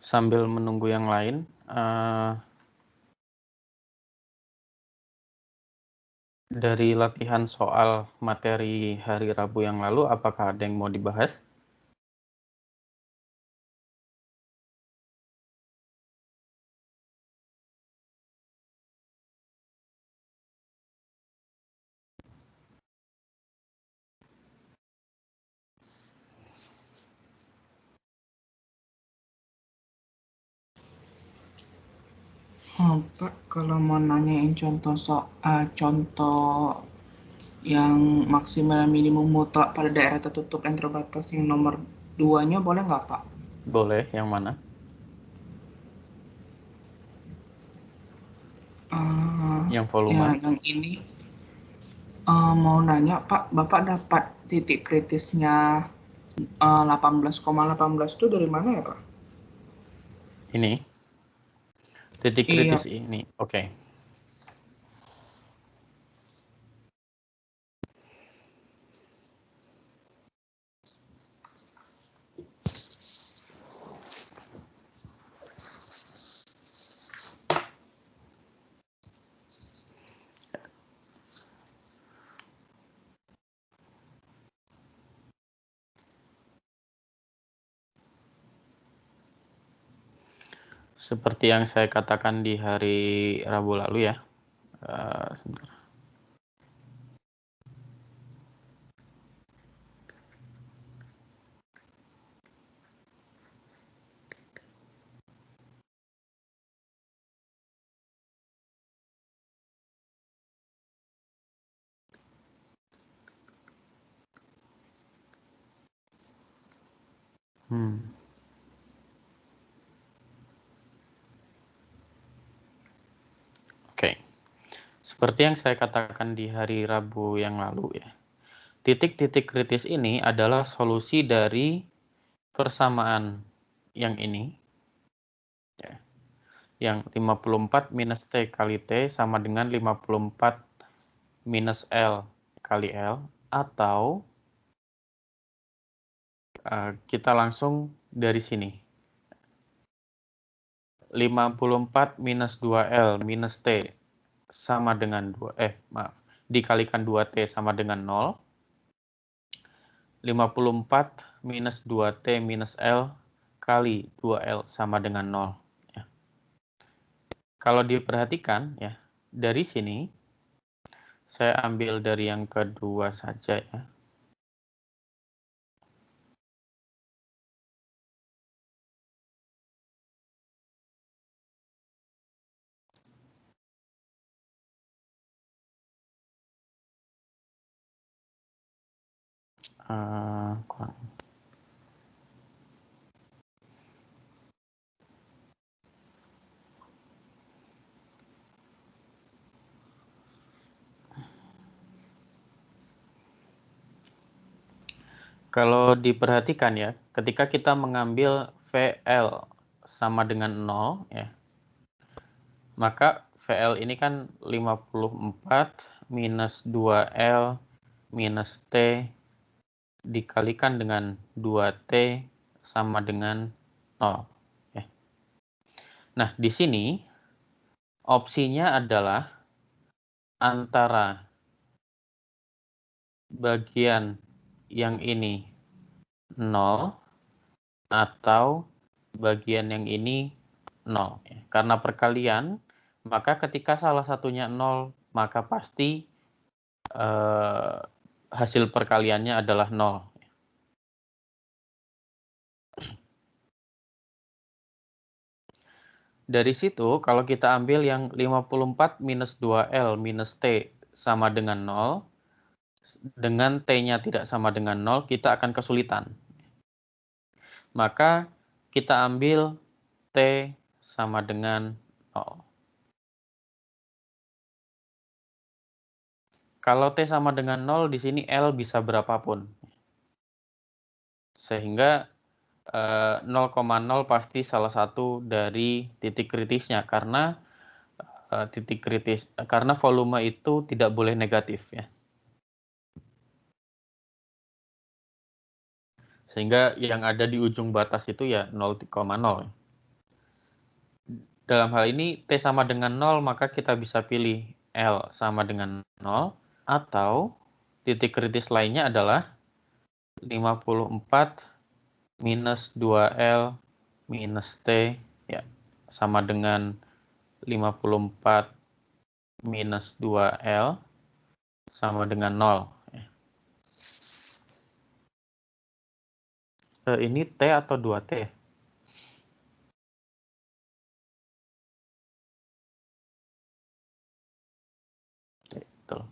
sambil menunggu yang lain, dari latihan soal materi hari Rabu yang lalu, apakah ada yang mau dibahas? Pak, kalau mau nanyain contoh yang maksimal minimum mutlak pada daerah tertutup yang terbatas yang nomor 2-nya boleh nggak, Pak? Boleh, yang mana? Yang volume? Yang ini mau nanya, Pak, Bapak dapat titik kritisnya 18,18 itu dari mana ya, Pak? Ini? Titik Iya. kritis ini, oke. Seperti yang saya katakan di hari Rabu lalu ya. Sebentar. Oke. Seperti yang saya katakan di hari Rabu yang lalu ya. Titik-titik kritis ini adalah solusi dari persamaan yang ini. Ya. Yang 54 minus T kali T sama dengan 54 minus L kali L. Atau kita langsung dari sini. 54 minus 2L minus T sama dengan dikalikan 2T sama dengan 0. 54 minus 2T minus L kali 2L sama dengan 0. Ya. Kalau diperhatikan, ya, dari sini, saya ambil dari yang kedua saja ya. Kalau diperhatikan ya, ketika kita mengambil VL sama dengan 0 ya, maka VL ini kan 54 minus 2L minus T dikalikan dengan 2T sama dengan 0. Ya. Nah, di sini opsinya adalah antara bagian yang ini 0 atau bagian yang ini 0. Karena perkalian, maka ketika salah satunya 0, maka pasti hasil perkaliannya adalah 0. Dari situ, kalau kita ambil yang 54 minus 2L minus T sama dengan 0, dengan T-nya tidak sama dengan 0, kita akan kesulitan. Maka kita ambil T sama dengan 0. Kalau T sama dengan 0, di sini L bisa berapapun. Sehingga 0,0 pasti salah satu dari titik kritisnya, karena karena volume itu tidak boleh negatif ya. Sehingga yang ada di ujung batas itu ya 0,0. Dalam hal ini T sama dengan 0, maka kita bisa pilih L sama dengan 0, atau titik kritis lainnya adalah 54 minus 2L minus T, ya, sama dengan 54 minus 2L sama dengan 0. Ini T atau 2T ya? Betul.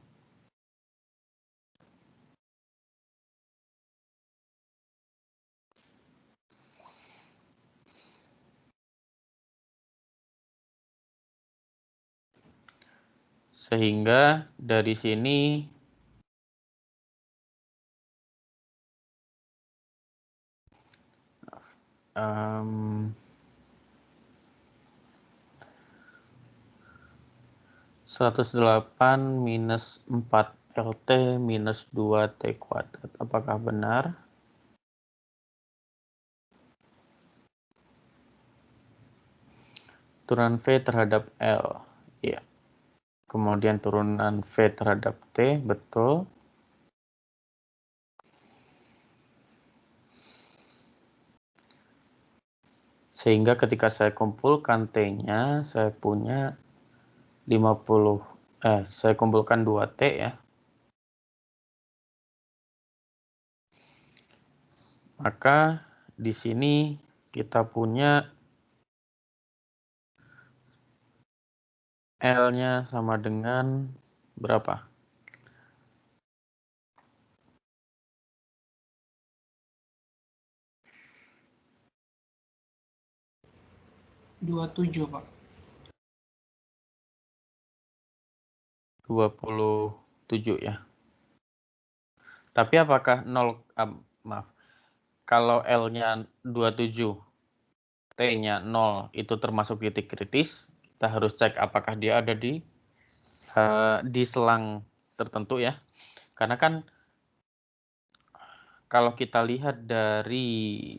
Sehingga dari sini um, 108 minus 4 LT minus 2T kuadrat. Apakah benar? Turunan V terhadap L. Ya. Kemudian turunan V terhadap T, betul. Sehingga ketika saya kumpulkan T-nya, saya punya 50, saya kumpulkan 2T ya. Maka di sini kita punya L-nya sama dengan berapa? 27, Pak. 27 ya. Tapi apakah 0, maaf, kalau L-nya 27, T-nya 0 itu termasuk titik kritis, kita harus cek apakah dia ada di selang tertentu ya. Karena kan kalau kita lihat dari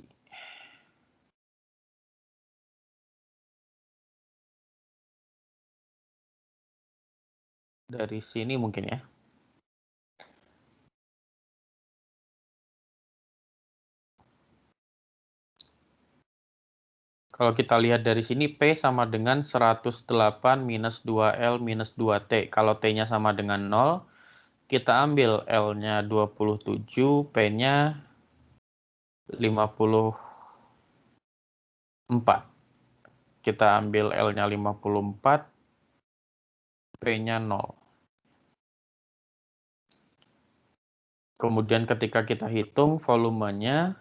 sini mungkin ya. Kalau kita lihat dari sini, P sama dengan 108 minus 2L minus 2T. Kalau T-nya sama dengan 0, kita ambil L-nya 27, P-nya 54. Kita ambil L-nya 54, P-nya 0. Kemudian ketika kita hitung volumenya,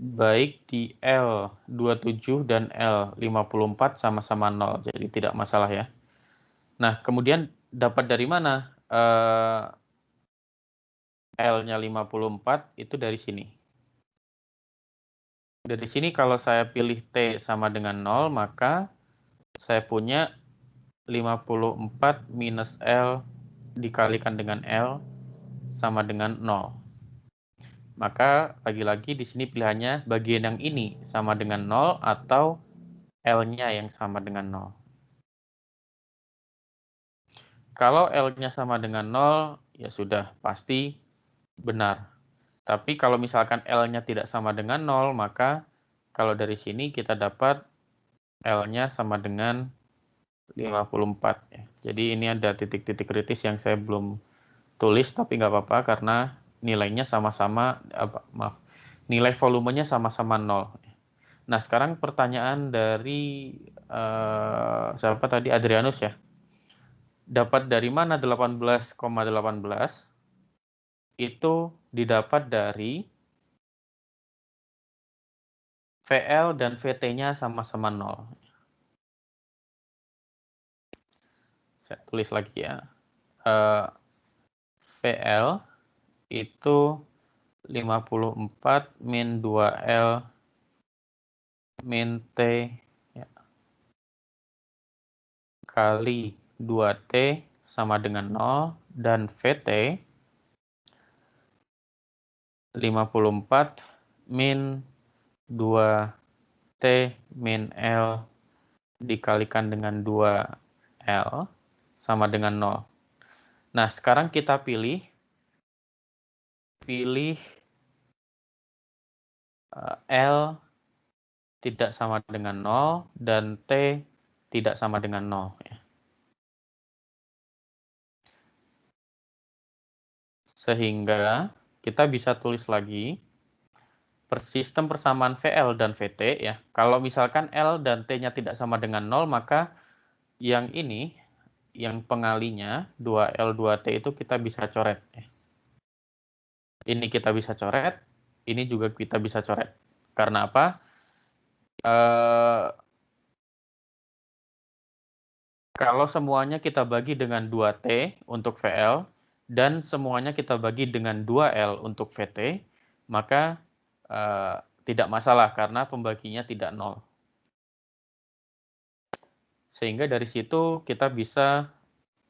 baik di L27 dan L54 sama-sama 0, jadi tidak masalah ya. Nah, kemudian dapat dari mana L-nya 54 itu dari sini. Dari sini kalau saya pilih T sama dengan 0, maka saya punya 54 minus L dikalikan dengan L sama dengan 0. Maka lagi-lagi di sini pilihannya bagian yang ini sama dengan 0 atau L-nya yang sama dengan 0. Kalau L-nya sama dengan 0, ya sudah pasti benar. Tapi kalau misalkan L-nya tidak sama dengan 0, maka kalau dari sini kita dapat L-nya sama dengan 54. Ya. Jadi ini ada titik-titik kritis yang saya belum tulis, tapi nggak apa-apa karena nilainya sama-sama, nilai volumenya sama-sama 0. Nah, sekarang pertanyaan dari siapa tadi? Adrianus ya. Dapat dari mana 18,18? Itu didapat dari VL dan VT-nya sama-sama 0. Saya tulis lagi ya. VL itu 54 min 2L min T ya, kali 2T sama dengan 0, dan VT 54 min 2T min L dikalikan dengan 2L sama dengan 0. Nah, sekarang kita pilih L tidak sama dengan 0 dan T tidak sama dengan 0. Ya. Sehingga kita bisa tulis lagi sistem persamaan VL dan VT. Ya. Kalau misalkan L dan T-nya tidak sama dengan 0, maka yang ini, yang pengalinya 2L 2T itu kita bisa coret. Ya. Ini kita bisa coret, ini juga kita bisa coret. Karena apa? Kalau semuanya kita bagi dengan 2T untuk VL, dan semuanya kita bagi dengan 2L untuk VT, maka tidak masalah karena pembaginya tidak 0. Sehingga dari situ kita bisa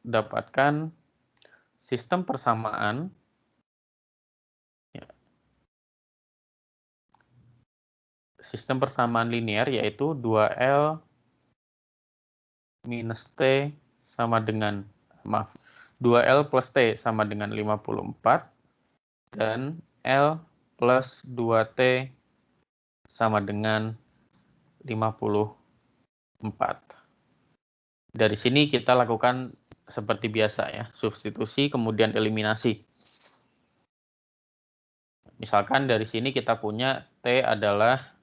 dapatkan sistem persamaan linear, yaitu 2L minus T sama dengan 2L plus T sama dengan 54 dan L plus 2T sama dengan 54. Dari sini kita lakukan seperti biasa ya, substitusi kemudian eliminasi. Misalkan dari sini kita punya T adalah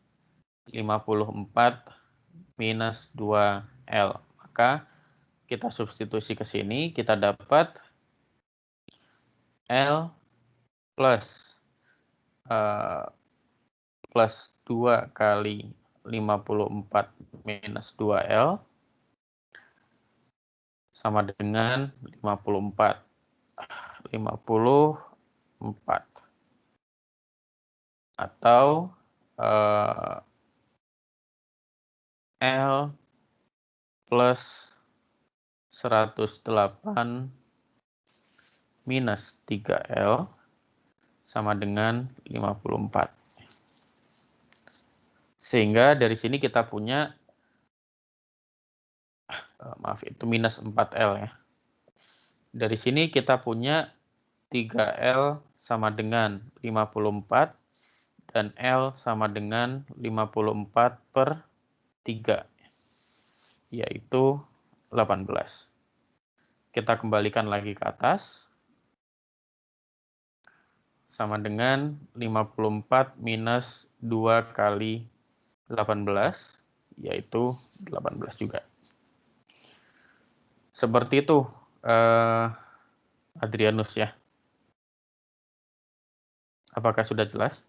54 minus 2L. Maka kita substitusi ke sini, kita dapat L plus 2 kali 54 minus 2L sama dengan 54. Atau L plus 108 minus 3L sama dengan 54. Sehingga dari sini kita punya, maaf itu minus 4L ya. Dari sini kita punya 3L sama dengan 54 dan L sama dengan 54 per 3, yaitu 18. Kita kembalikan lagi ke atas. Sama dengan 54 minus 2 kali 18, yaitu 18 juga. Seperti itu, Adrianus ya. Apakah sudah jelas?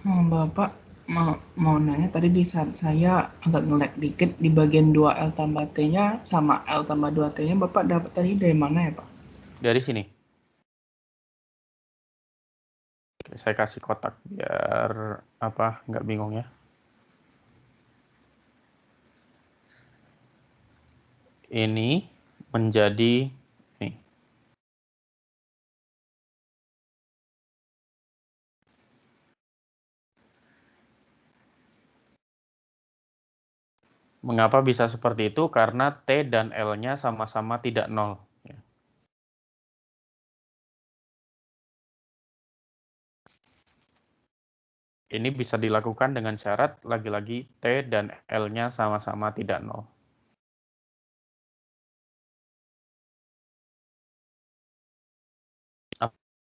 Bapak mau nanya, tadi di saat saya agak nge-lag dikit di bagian 2L tambah T-nya sama L tambah 2T-nya, Bapak dapat tadi dari mana ya, Pak? Dari sini. Oke, saya kasih kotak biar nggak bingung ya. Ini menjadi nih. Mengapa bisa seperti itu? Karena T dan L-nya sama-sama tidak 0. Ini bisa dilakukan dengan syarat lagi-lagi T dan L-nya sama-sama tidak 0.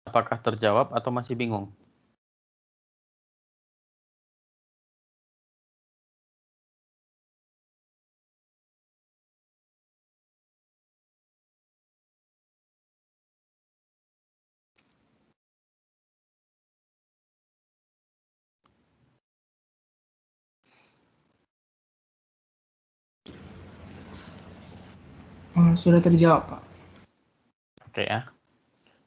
Apakah terjawab atau masih bingung? Sudah terjawab, Pak. Oke ya.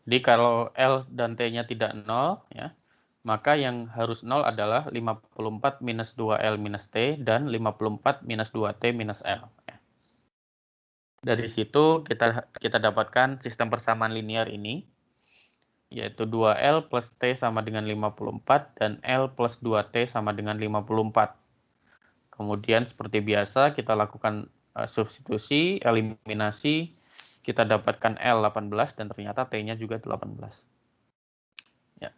Jadi kalau L dan T-nya tidak 0, ya, maka yang harus 0 adalah 54 minus 2L minus T dan 54 minus 2T minus L. Ya. Dari situ kita dapatkan sistem persamaan linear ini. yaitu 2L plus T sama dengan 54 dan L plus 2T sama dengan 54. Kemudian seperti biasa kita lakukan substitusi, eliminasi, kita dapatkan L 18 dan ternyata T-nya juga 18. Ya.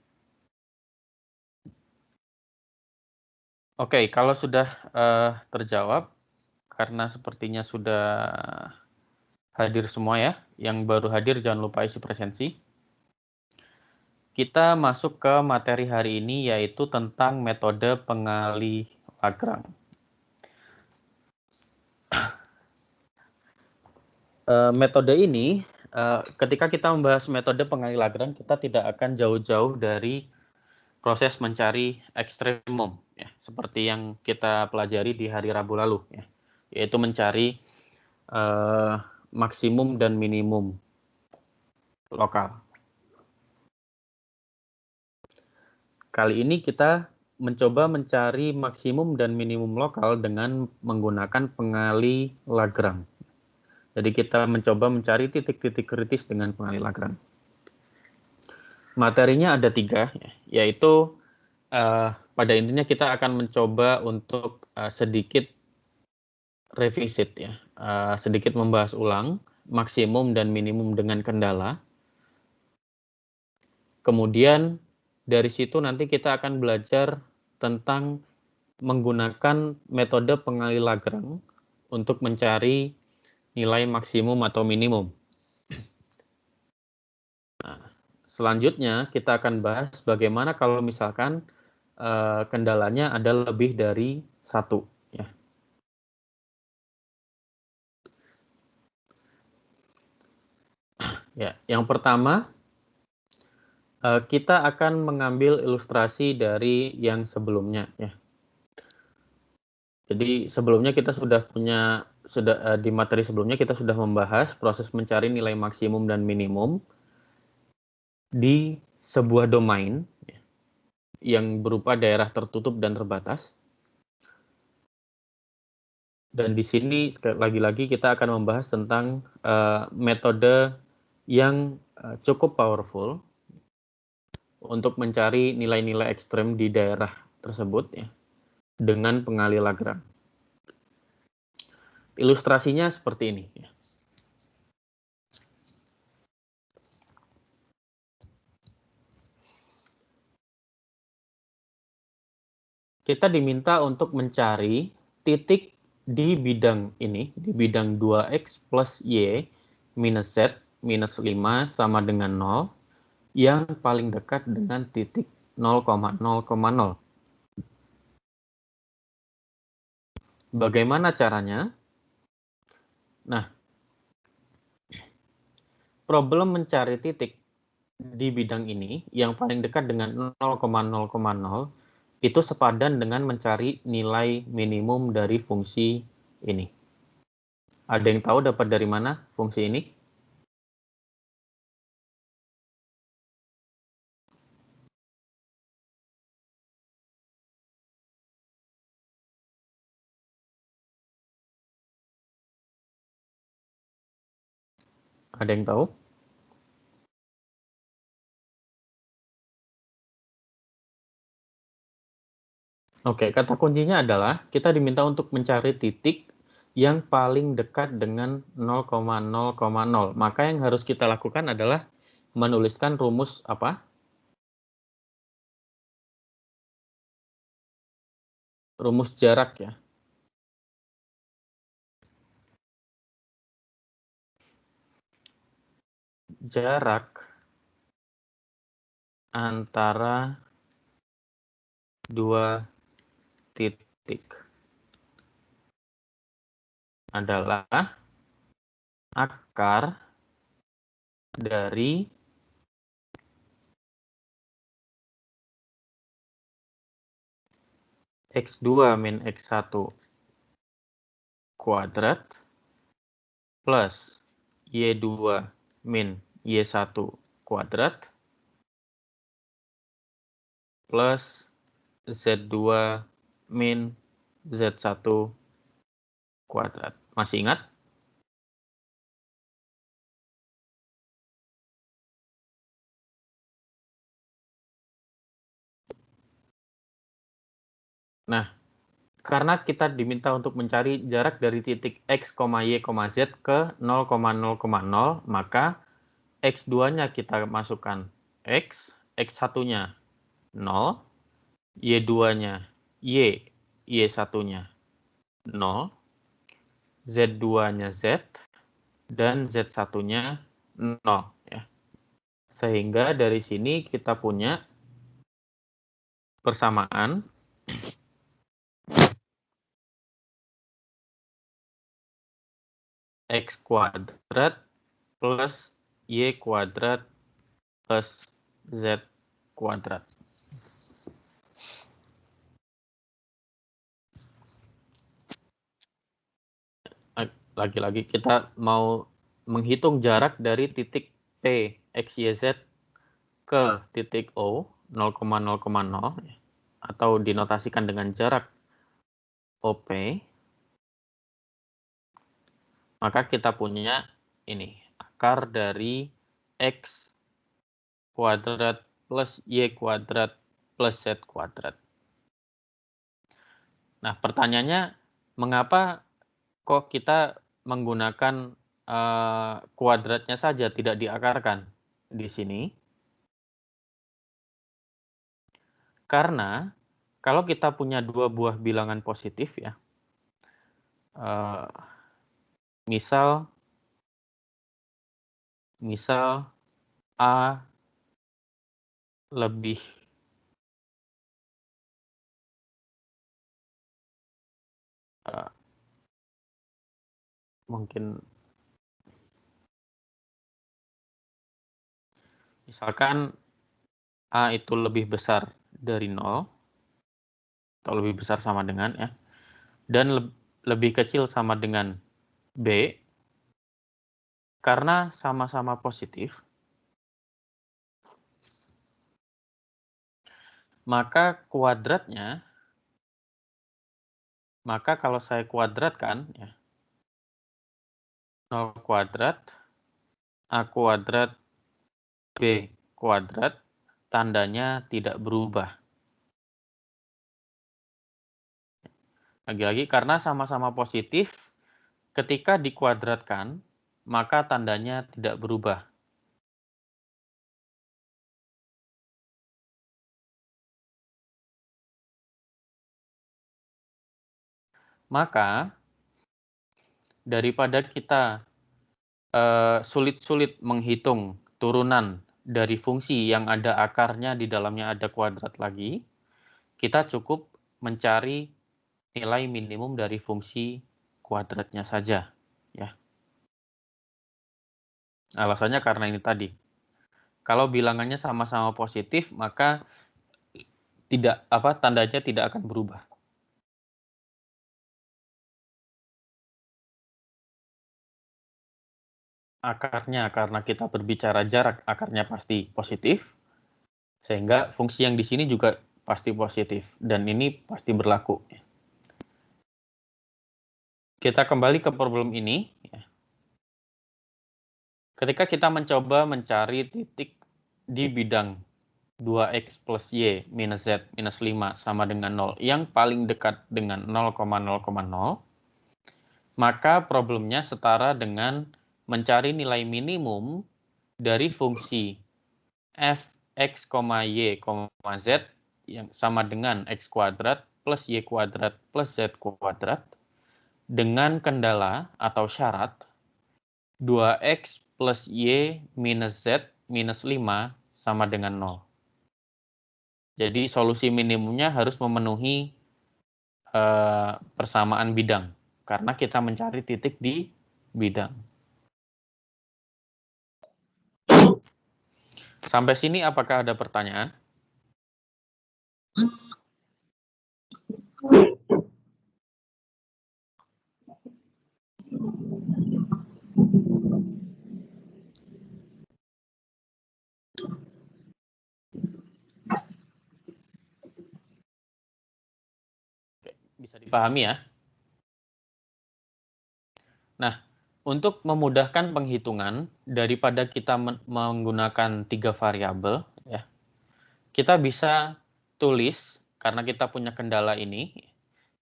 Oke, kalau sudah terjawab, karena sepertinya sudah hadir semua ya, yang baru hadir jangan lupa isi presensi. Kita masuk ke materi hari ini yaitu tentang metode pengali Lagrange. Metode ini, ketika kita membahas metode pengali Lagrange, kita tidak akan jauh-jauh dari proses mencari ekstremum, ya, seperti yang kita pelajari di hari Rabu lalu, ya, yaitu mencari maksimum dan minimum lokal. Kali ini kita mencoba mencari maksimum dan minimum lokal dengan menggunakan pengali Lagrange. Jadi kita mencoba mencari titik-titik kritis dengan pengali Lagrange. Materinya ada 3, yaitu pada intinya kita akan mencoba untuk sedikit revisit, ya, sedikit membahas ulang maksimum dan minimum dengan kendala. Kemudian dari situ nanti kita akan belajar tentang menggunakan metode pengali Lagrange untuk mencari nilai maksimum atau minimum. Nah, selanjutnya kita akan bahas bagaimana kalau misalkan kendalanya ada lebih dari 1. Ya. Ya, yang pertama kita akan mengambil ilustrasi dari yang sebelumnya, ya. Jadi sebelumnya kita sudah punya di materi sebelumnya kita sudah membahas proses mencari nilai maksimum dan minimum di sebuah domain, ya, yang berupa daerah tertutup dan terbatas. Dan di sini lagi-lagi kita akan membahas tentang metode yang cukup powerful untuk mencari nilai-nilai ekstrem di daerah tersebut, ya, dengan pengali Lagrange. Ilustrasinya seperti ini, ya. Kita diminta untuk mencari titik di bidang ini, di bidang 2x plus y minus z minus 5 sama dengan 0, yang paling dekat dengan titik 0,0,0. Bagaimana caranya? Nah, problem mencari titik di bidang ini yang paling dekat dengan 0,0,0 itu sepadan dengan mencari nilai minimum dari fungsi ini. Ada yang tahu dapat dari mana fungsi ini? Ada yang tahu? Oke, kata kuncinya adalah kita diminta untuk mencari titik yang paling dekat dengan 0,0,0. Maka yang harus kita lakukan adalah menuliskan rumus apa? Rumus jarak, ya. Jarak antara dua titik adalah akar dari X2 min X1 kuadrat plus Y2 min Y1 kuadrat plus Z2 min Z1 kuadrat. Masih ingat? Nah, karena kita diminta untuk mencari jarak dari titik X, Y, Z ke 0,0,0, maka X2-nya kita masukkan X, X1-nya 0, Y2-nya Y, Y1-nya 0, Z2-nya Z, dan Z1-nya 0. Ya. Sehingga dari sini kita punya persamaan X kuadrat plus Y kuadrat plus Z kuadrat. Lagi-lagi kita mau menghitung jarak dari titik P, X, Y, Z ke titik O, 0,0,0, atau dinotasikan dengan jarak OP, maka kita punya ini, akar dari X kuadrat plus Y kuadrat plus Z kuadrat. Nah, pertanyaannya, mengapa kok kita menggunakan kuadratnya saja, tidak diakarkan di sini? Karena kalau kita punya dua buah bilangan positif ya, misal A lebih mungkin misalkan A itu lebih besar dari 0 atau lebih besar sama dengan ya, dan lebih kecil sama dengan B, karena sama-sama positif, maka kuadratnya, maka kalau saya kuadratkan ya, 0 kuadrat, A kuadrat, B kuadrat, tandanya tidak berubah. Lagi-lagi karena sama-sama positif, ketika dikuadratkan, maka tandanya tidak berubah. Maka, daripada kita sulit-sulit menghitung turunan dari fungsi yang ada akarnya, di dalamnya ada kuadrat lagi, kita cukup mencari nilai minimum dari fungsi kuadratnya saja. Ya. Alasannya karena ini tadi. Kalau bilangannya sama-sama positif, maka tandanya tidak akan berubah. Akarnya, karena kita berbicara jarak, akarnya pasti positif, sehingga fungsi yang di sini juga pasti positif, dan ini pasti berlaku. Kita kembali ke problem ini. Ketika kita mencoba mencari titik di bidang 2x plus y minus z minus 5 sama dengan 0 yang paling dekat dengan 0,0,0, maka problemnya setara dengan mencari nilai minimum dari fungsi f(x, y, z) yang sama dengan x kuadrat plus y kuadrat plus z kuadrat dengan kendala atau syarat 2x plus y minus z minus 5 sama dengan 0. Jadi solusi minimumnya harus memenuhi persamaan bidang, karena kita mencari titik di bidang. Sampai sini apakah ada pertanyaan? Bisa dipahami ya? Nah, untuk memudahkan penghitungan, daripada kita menggunakan 3 variabel, ya, kita bisa tulis karena kita punya kendala ini,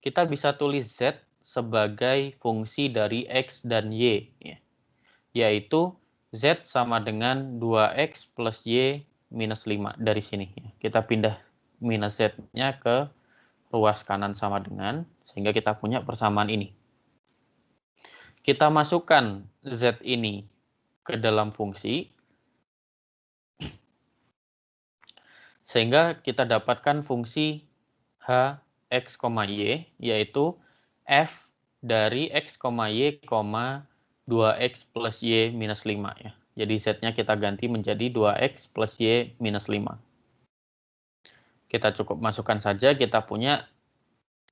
kita bisa tulis Z sebagai fungsi dari X dan Y, ya. Yaitu Z sama dengan 2X plus Y minus 5 dari sini. Kita pindah minus Z-nya ke ruas kanan sama dengan, sehingga kita punya persamaan ini. Kita masukkan Z ini ke dalam fungsi, sehingga kita dapatkan fungsi H, X, Y, yaitu F dari X, Y, 2X plus Y minus 5. Ya. Jadi Z-nya kita ganti menjadi 2X plus Y minus 5. Kita cukup masukkan saja, kita punya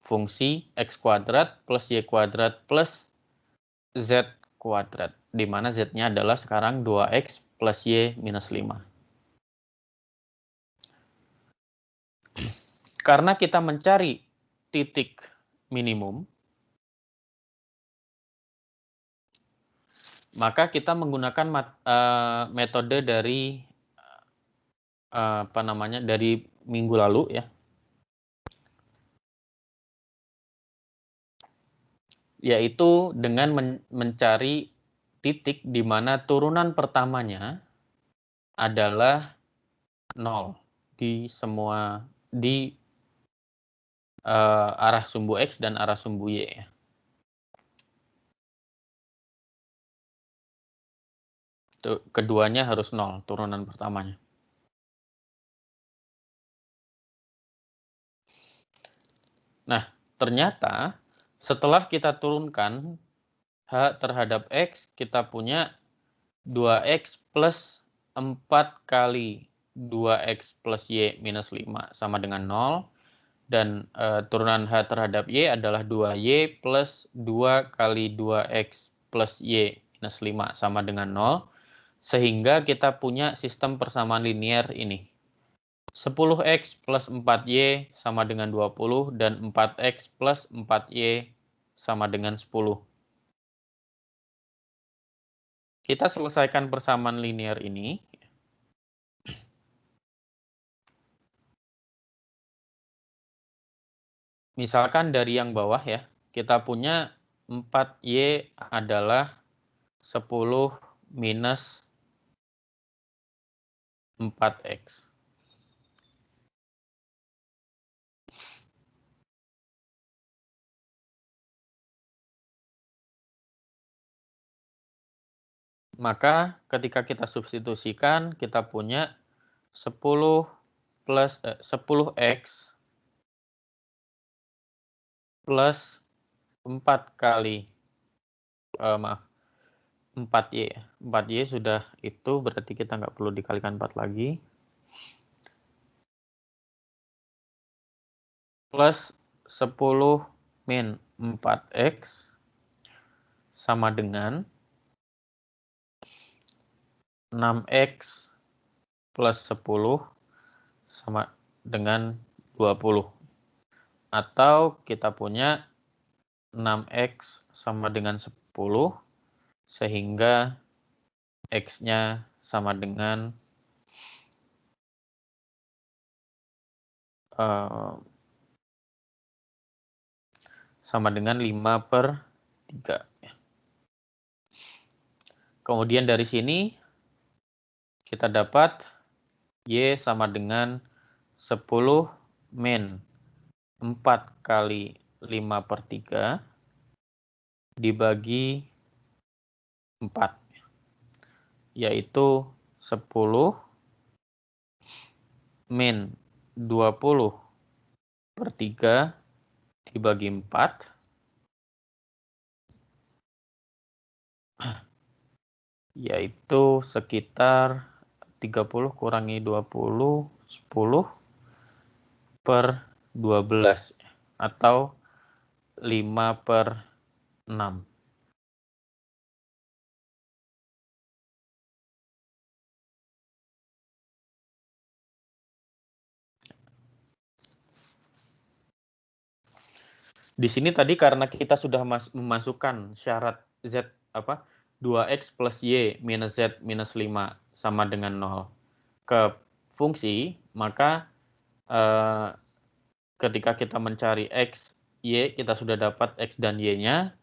fungsi X kuadrat plus Y kuadrat plus Z kuadrat, di mana Z-nya adalah sekarang 2X plus Y minus 5. Karena kita mencari titik minimum, maka kita menggunakan metode dari dari minggu lalu, ya, yaitu dengan mencari titik di mana turunan pertamanya adalah 0 di arah sumbu X dan arah sumbu Y. Ya. Keduanya harus 0, turunan pertamanya. Nah, ternyata setelah kita turunkan H terhadap X, kita punya 2X plus 4 kali 2X plus Y minus 5 sama dengan 0. Dan turunan H terhadap Y adalah 2Y plus 2 kali 2X plus Y minus 5 sama dengan 0. Sehingga kita punya sistem persamaan linear ini. 10X plus 4Y sama dengan 20 dan 4X plus 4Y sama dengan 10. Kita selesaikan persamaan linear ini. Misalkan dari yang bawah, ya, kita punya 4Y adalah 10 minus 4X. Maka ketika kita substitusikan, kita punya 10 plus 10X plus 4 kali 4Y. 4Y sudah itu, berarti kita nggak perlu dikalikan 4 lagi. Plus 10 min 4X sama dengan 6X plus 10 sama dengan 20. Atau kita punya 6X sama dengan 10, sehingga X-nya sama dengan sama dengan 5/3. Kemudian dari sini kita dapat Y sama dengan 10 min 4 kali 5/3 dibagi 4, yaitu 10 min 20/3 dibagi 4, yaitu sekitar 30 kurangi 20, 10/12, atau 5/6. Di sini tadi karena kita sudah memasukkan syarat Z 2X plus Y minus Z minus 5 sama dengan 0 ke fungsi, maka ketika kita mencari X, Y, kita sudah dapat X dan Y-nya.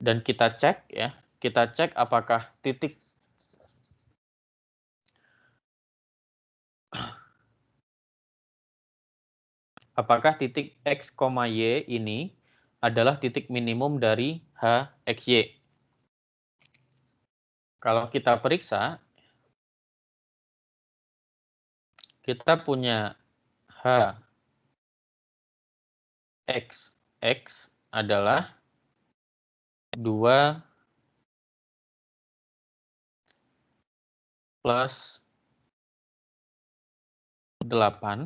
Dan kita cek ya, kita cek apakah titik X, Y ini adalah titik minimum dari H, X, Y. Kalau kita periksa, kita punya H, X, X adalah 2 plus 8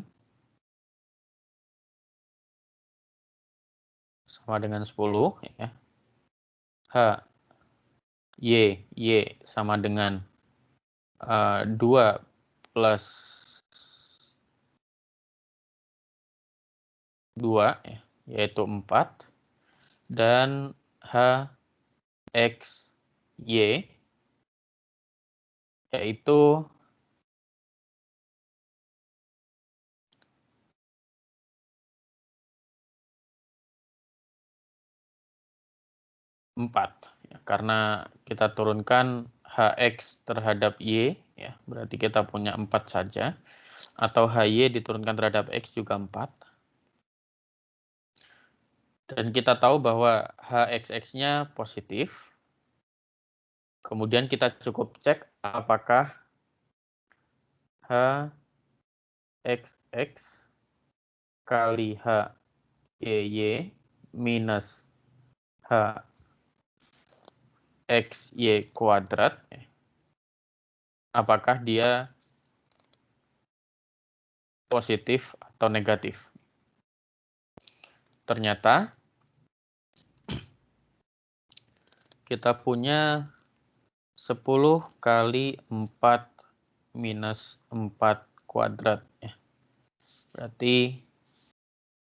sama dengan 10 ya. H, Y sama dengan 2 plus 2 ya, yaitu 4. Dan H, X, Y yaitu 4. Ya, karena kita turunkan HX terhadap Y, ya, berarti kita punya 4 saja. Atau HY diturunkan terhadap X juga 4. Dan kita tahu bahwa HXX-nya positif. Kemudian kita cukup cek apakah HXX kali HYY minus HXY kuadrat, apakah dia positif atau negatif. Ternyata kita punya 10 kali 4 minus 4 kuadrat. Ya. Berarti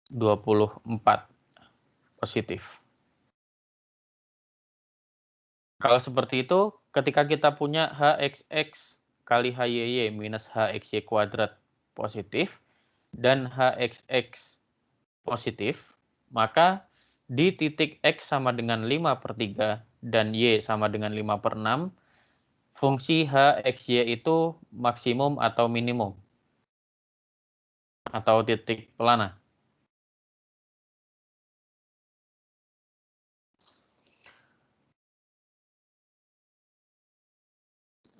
24 positif. Kalau seperti itu, ketika kita punya HXX kali HYY minus HXY kuadrat positif, dan HXX positif, maka di titik X sama dengan 5/3 dan Y sama dengan 5/6, fungsi HXY itu maksimum atau minimum, atau titik pelana.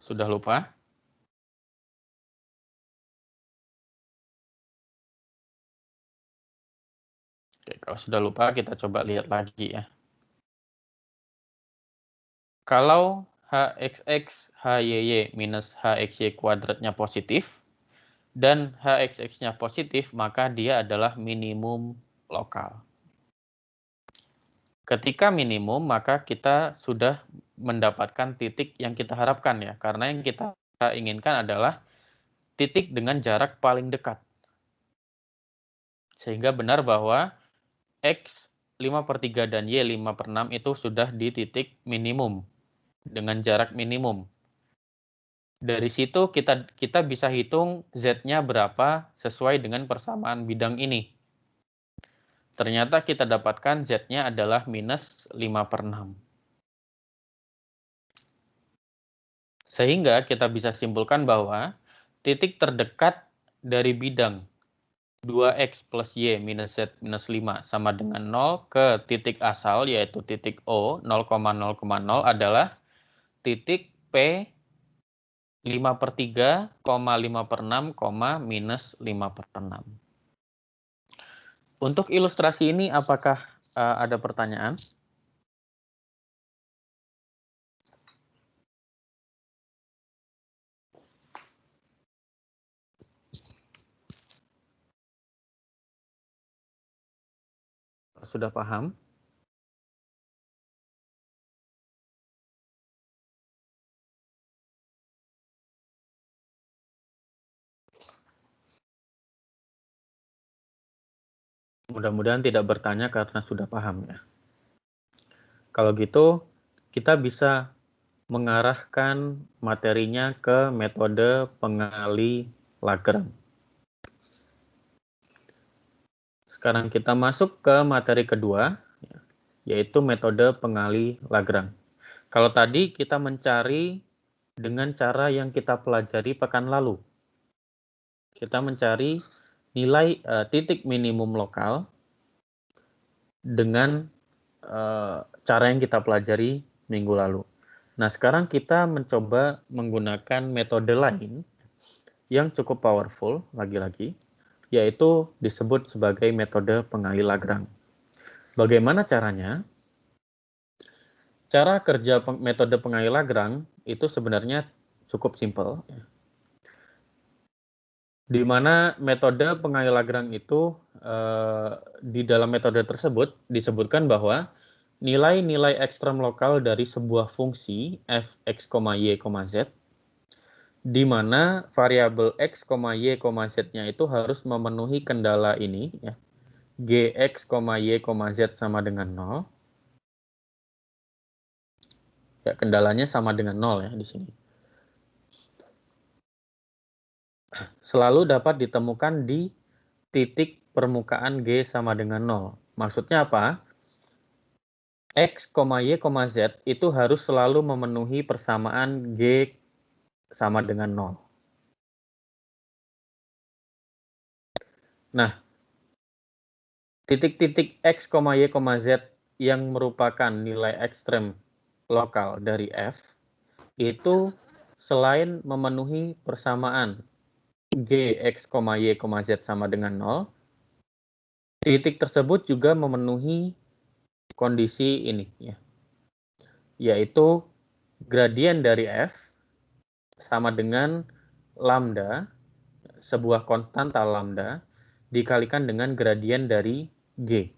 Sudah lupa? Oke, kalau sudah lupa, kita coba lihat lagi ya. Kalau HXX, HYY minus HXY kuadratnya positif, dan HXX-nya positif, maka dia adalah minimum lokal. Ketika minimum, maka kita sudah mendapatkan titik yang kita harapkan ya. Karena yang kita inginkan adalah titik dengan jarak paling dekat. Sehingga benar bahwa X 5/3 dan Y 5/6 itu sudah di titik minimum dengan jarak minimum. Dari situ kita bisa hitung Z-nya berapa sesuai dengan persamaan bidang ini. Ternyata kita dapatkan Z-nya adalah minus 5/6. Sehingga kita bisa simpulkan bahwa titik terdekat dari bidang 2X plus Y minus Z minus 5 sama dengan 0 ke titik asal, yaitu titik O, 0,0,0 adalah titik P 5/3, 5/6, minus 5/6. Untuk ilustrasi ini, apakah ada pertanyaan? Sudah paham? Mudah-mudahan tidak bertanya karena sudah paham ya. Kalau gitu, kita bisa mengarahkan materinya ke metode pengali Lagrange. Sekarang kita masuk ke materi kedua, yaitu metode pengali Lagrange. Kalau tadi kita mencari dengan cara yang kita pelajari pekan lalu. Kita mencari nilai titik minimum lokal dengan cara yang kita pelajari minggu lalu. Nah, sekarang kita mencoba menggunakan metode lain yang cukup powerful, lagi-lagi, yaitu disebut sebagai metode pengali Lagrange. Bagaimana caranya? Cara kerja metode pengali Lagrange itu sebenarnya cukup simpel. Di mana metode pengali Lagrange itu di dalam metode tersebut disebutkan bahwa nilai-nilai ekstrem lokal dari sebuah fungsi f, x, y, z, di mana variabel x, y, z-nya itu harus memenuhi kendala ini, ya, gx, y, z sama dengan 0. Ya, kendalanya sama dengan 0 ya di sini. Selalu dapat ditemukan di titik permukaan G sama dengan 0. Maksudnya apa? X, Y, Z itu harus selalu memenuhi persamaan G sama dengan 0. Nah, titik-titik X, Y, Z yang merupakan nilai ekstrem lokal dari F, itu selain memenuhi persamaan G, X, Y, Z sama dengan 0, titik tersebut juga memenuhi kondisi ini, ya, yaitu gradien dari F sama dengan lambda, sebuah konstanta lambda, dikalikan dengan gradien dari G.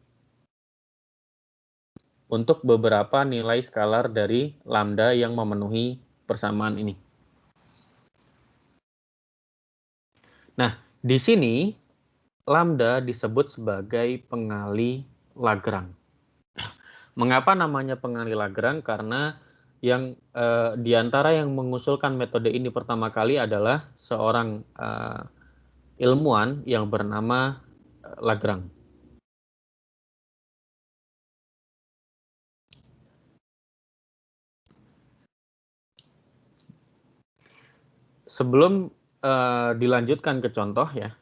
Untuk beberapa nilai skalar dari lambda yang memenuhi persamaan ini. Nah, di sini lambda disebut sebagai pengali Lagrange. Mengapa namanya pengali Lagrange? Karena yang di antara yang mengusulkan metode ini pertama kali adalah seorang ilmuwan yang bernama Lagrange. Sebelum dilanjutkan ke contoh ya,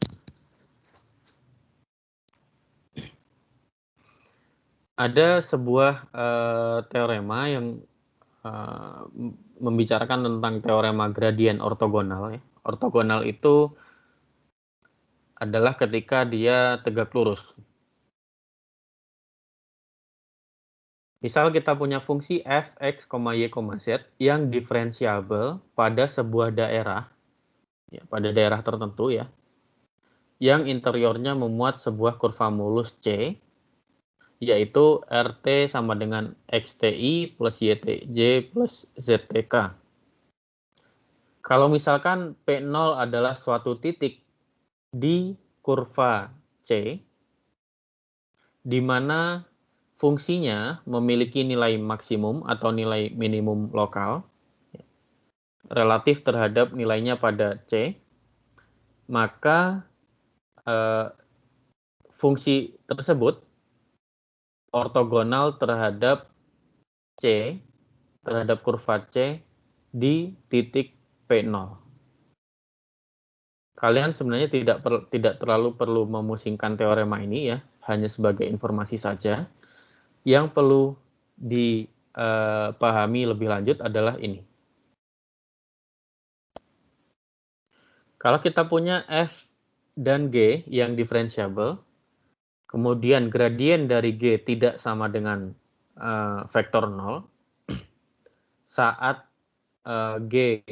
ada sebuah teorema yang membicarakan tentang teorema gradien ortogonal. Ya. Ortogonal itu adalah ketika dia tegak lurus. Misal kita punya fungsi f, x, y, z yang diferensiabel pada sebuah daerah, ya, pada daerah tertentu ya, yang interiornya memuat sebuah kurva mulus C, yaitu RT sama dengan XTI plus YTJ plus ZTK. Kalau misalkan P0 adalah suatu titik di kurva C, di mana fungsinya memiliki nilai maksimum atau nilai minimum lokal, relatif terhadap nilainya pada C, maka fungsi tersebut ortogonal terhadap C, terhadap kurva C di titik P0. Kalian sebenarnya tidak terlalu perlu memusingkan teorema ini ya, hanya sebagai informasi saja. Yang perlu dipahami lebih lanjut adalah ini. Kalau kita punya F dan G yang diferensiabel, kemudian gradien dari G tidak sama dengan vektor 0, saat G,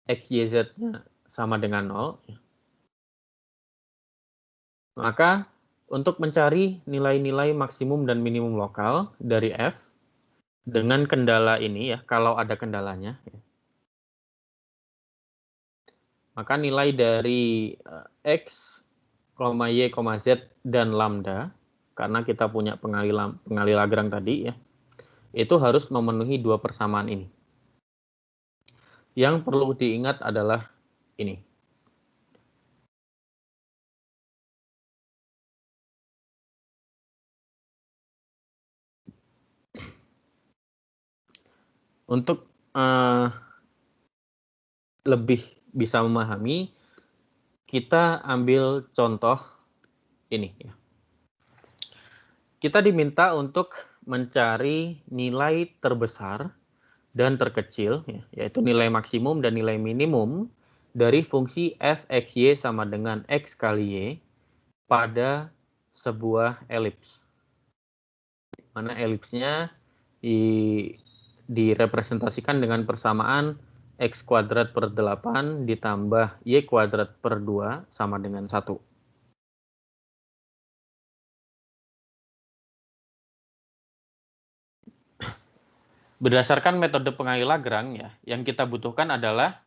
X, Y, Z-nya sama dengan 0, maka untuk mencari nilai-nilai maksimum dan minimum lokal dari F, dengan kendala ini ya, kalau ada kendalanya, maka nilai dari X, Y, Z, dan lambda, karena kita punya pengali Lagrange tadi ya, itu harus memenuhi dua persamaan ini. Yang perlu diingat adalah ini. Untuk lebih bisa memahami, kita ambil contoh ini ya. Kita diminta untuk mencari nilai terbesar dan terkecil, ya, yaitu nilai maksimum dan nilai minimum dari fungsi f(x, y) sama dengan x kali y pada sebuah elips. Mana elipsnya direpresentasikan dengan persamaan x kuadrat per 8 ditambah y kuadrat per 2 sama dengan 1. Berdasarkan metode pengali Lagrange, ya, yang kita butuhkan adalah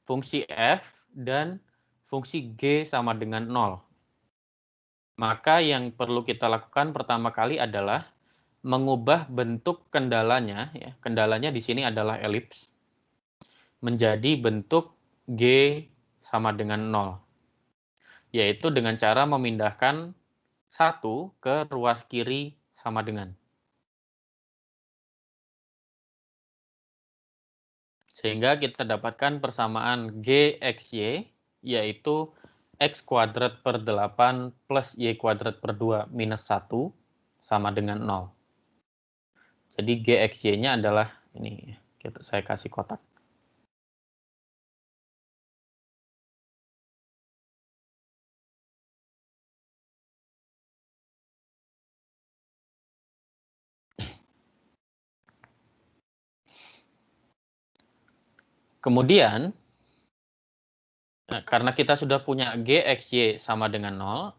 fungsi f dan fungsi g sama dengan 0. Maka yang perlu kita lakukan pertama kali adalah mengubah bentuk kendalanya, ya. Kendalanya di sini adalah elips, menjadi bentuk g sama dengan 0. Yaitu dengan cara memindahkan 1 ke ruas kiri sama dengan. Sehingga kita dapatkan persamaan gxy, yaitu x kuadrat per 8 plus y kuadrat per 2 minus 1 sama dengan 0. Jadi gxy-nya adalah ini, saya kasih kotak. Kemudian, karena kita sudah punya gxy sama dengan 0,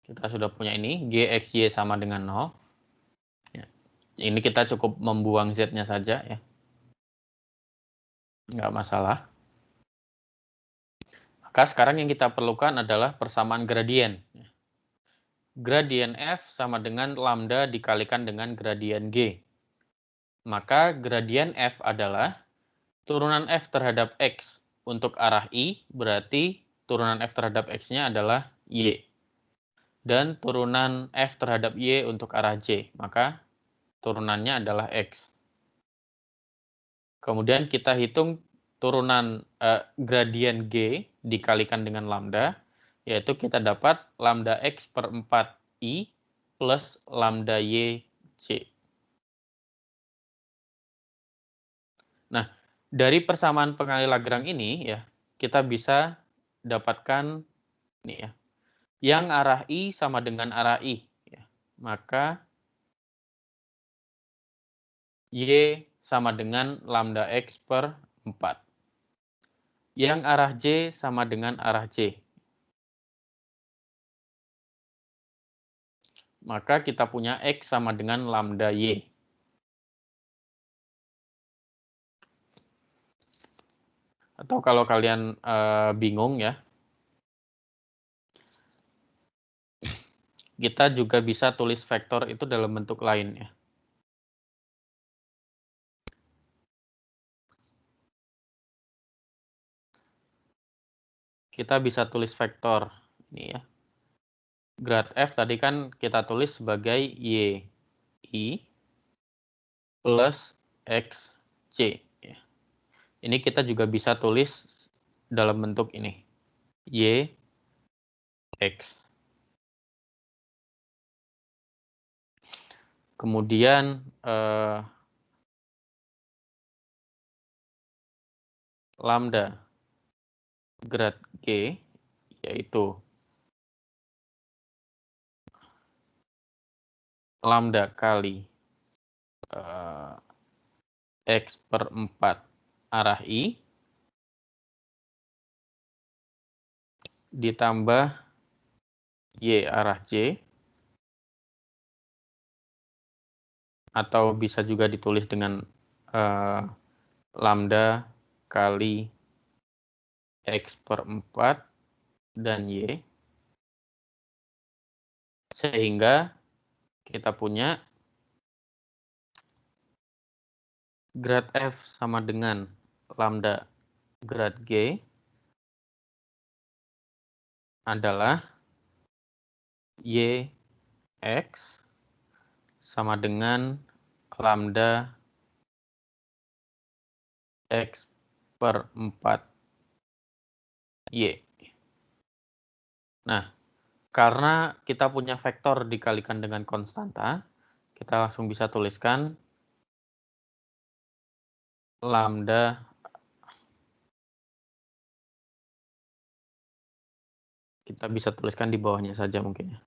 kita sudah punya ini, gxy sama dengan 0. Ya. Ini kita cukup membuang z-nya saja, ya. Nggak masalah. Maka sekarang yang kita perlukan adalah persamaan gradien. Gradien f sama dengan lambda dikalikan dengan gradien g. Maka gradien f adalah turunan f terhadap x untuk arah i, berarti turunan f terhadap x-nya adalah y. Dan turunan f terhadap y untuk arah j, maka turunannya adalah x. Kemudian kita hitung turunan gradien g dikalikan dengan lambda, yaitu kita dapat lambda x per 4i plus lambda y c. Nah, dari persamaan pengali Lagrange ini, ya, kita bisa dapatkan ini, ya, yang arah i sama dengan arah i, ya. Maka y sama dengan lambda x per 4. Yang arah j sama dengan arah j. Maka kita punya x sama dengan lambda y. Atau kalau kalian bingung, ya, kita juga bisa tulis vektor itu dalam bentuk lain, ya. Kita bisa tulis vektor ini, ya. Grad f tadi kan kita tulis sebagai y i plus x c. Ya. Ini kita juga bisa tulis dalam bentuk ini, y x. Kemudian lambda grad g, yaitu lambda kali x per 4 arah i ditambah y arah j, atau bisa juga ditulis dengan lambda kali x per 4 dan y, sehingga kita punya grad f sama dengan lambda grad g adalah y x sama dengan lambda X per 4 Y. Nah, karena kita punya vektor dikalikan dengan konstanta, kita langsung bisa tuliskan lambda, kita bisa tuliskan di bawahnya saja mungkin ya.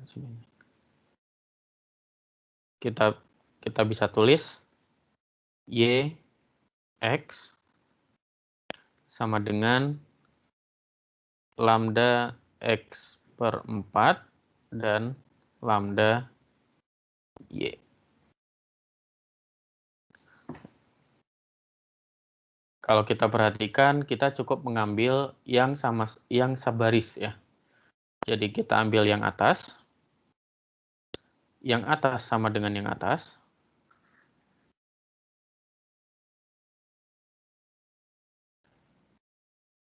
Sini. Kita bisa tulis Y X sama dengan lambda X per 4 dan lambda Y. Kalau kita perhatikan, kita cukup mengambil yang sebaris ya. Jadi kita ambil yang atas sama dengan yang atas,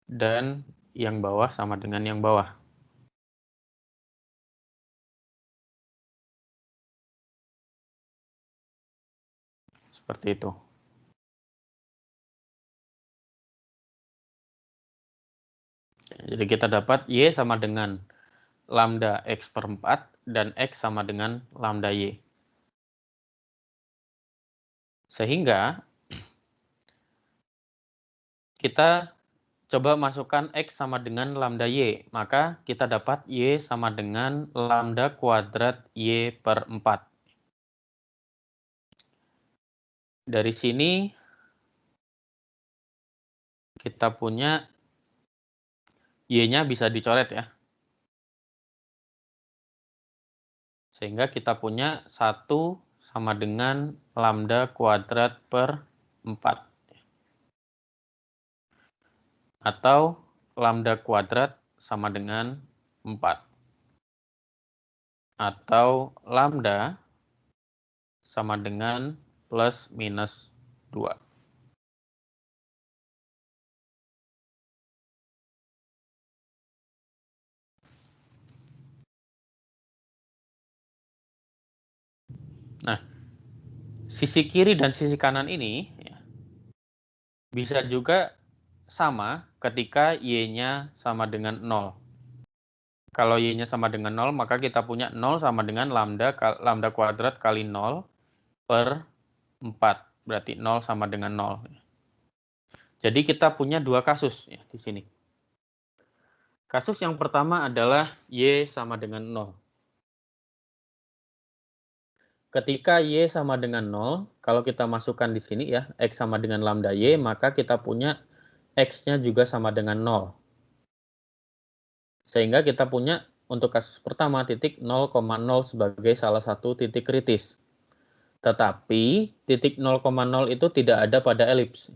dan yang bawah sama dengan yang bawah. Seperti itu. Jadi kita dapat Y sama dengan lambda X per 4 dan X sama dengan lambda Y. Sehingga kita coba masukkan X sama dengan lambda Y. Maka kita dapat Y sama dengan lambda kuadrat Y per 4. Dari sini kita punya Y-nya bisa dicoret ya. Sehingga kita punya 1 sama dengan lambda kuadrat per 4. Atau lambda kuadrat sama dengan 4. Atau lambda sama dengan plus minus 2. Nah, sisi kiri dan sisi kanan ini ya, bisa juga sama ketika Y-nya sama dengan 0. Kalau Y-nya sama dengan 0, maka kita punya 0 sama dengan lambda kuadrat kali 0 per 4. Berarti 0 sama dengan 0. Jadi kita punya dua kasus ya di sini. Kasus yang pertama adalah Y sama dengan 0. Ketika Y sama dengan 0, kalau kita masukkan di sini ya, X sama dengan lambda Y, maka kita punya X-nya juga sama dengan 0. Sehingga kita punya untuk kasus pertama titik 0,0 sebagai salah satu titik kritis. Tetapi titik 0,0 itu tidak ada pada elips.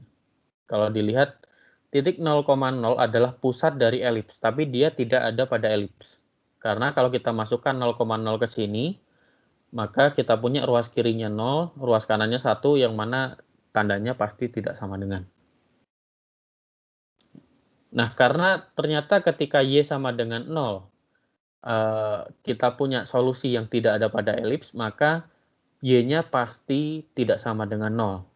Kalau dilihat, titik 0,0 adalah pusat dari elips, tapi dia tidak ada pada elips. Karena kalau kita masukkan 0,0 ke sini, maka kita punya ruas kirinya 0, ruas kanannya 1, yang mana tandanya pasti tidak sama dengan. Nah, karena ternyata ketika Y sama dengan 0, kita punya solusi yang tidak ada pada elips, maka Y-nya pasti tidak sama dengan 0.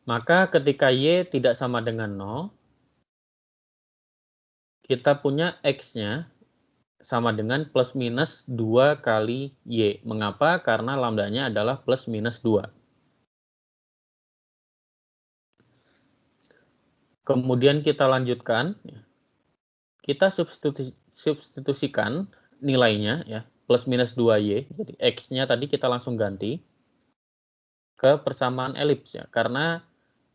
Maka ketika Y tidak sama dengan 0, kita punya X-nya sama dengan plus minus 2 kali Y. Mengapa? Karena lambdanya adalah plus minus 2. Kemudian kita lanjutkan. Kita substitusikan nilainya ya, plus minus 2Y. Jadi X-nya tadi kita langsung ganti ke persamaan elips ya. Karena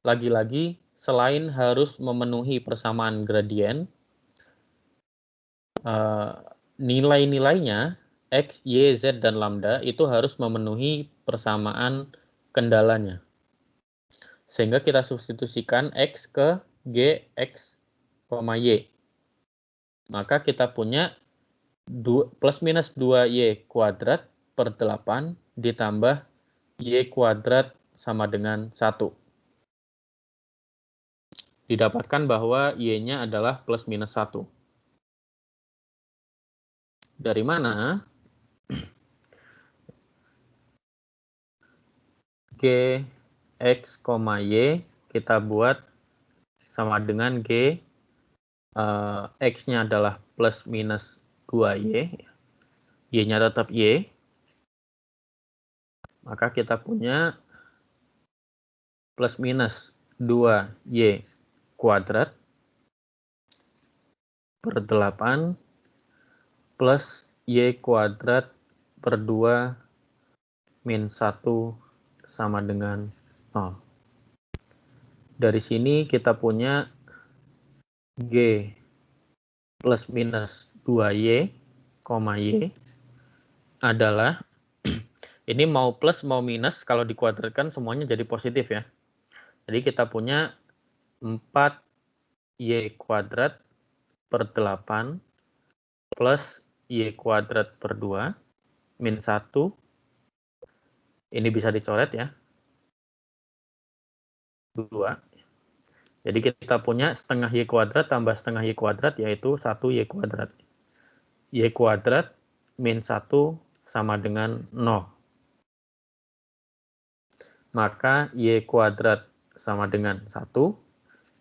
lagi-lagi selain harus memenuhi persamaan gradien, nilai-nilainya X, Y, Z, dan lambda itu harus memenuhi persamaan kendalanya. Sehingga kita substitusikan X ke G, X, Y. Maka kita punya plus minus 2Y kuadrat per 8 ditambah Y kuadrat sama dengan 1. didapatkan bahwa Y-nya adalah plus minus 1. Dari mana? G, X, Y kita buat sama dengan G, X-nya adalah plus minus 2Y, Y-nya tetap Y, maka kita punya plus minus 2Y kuadrat per 8 plus Y kuadrat per 2 min 1 sama dengan 0. Dari sini kita punya G plus minus 2Y, Y adalah, ini mau plus mau minus, kalau dikuadratkan semuanya jadi positif ya. Jadi kita punya 4Y kuadrat per 8 plus Y kuadrat per 2 min 1. Ini bisa dicoret ya. 2. Jadi kita punya setengah Y kuadrat tambah setengah Y kuadrat yaitu 1Y kuadrat. Y kuadrat min 1 sama dengan 0. Maka Y kuadrat sama dengan 1.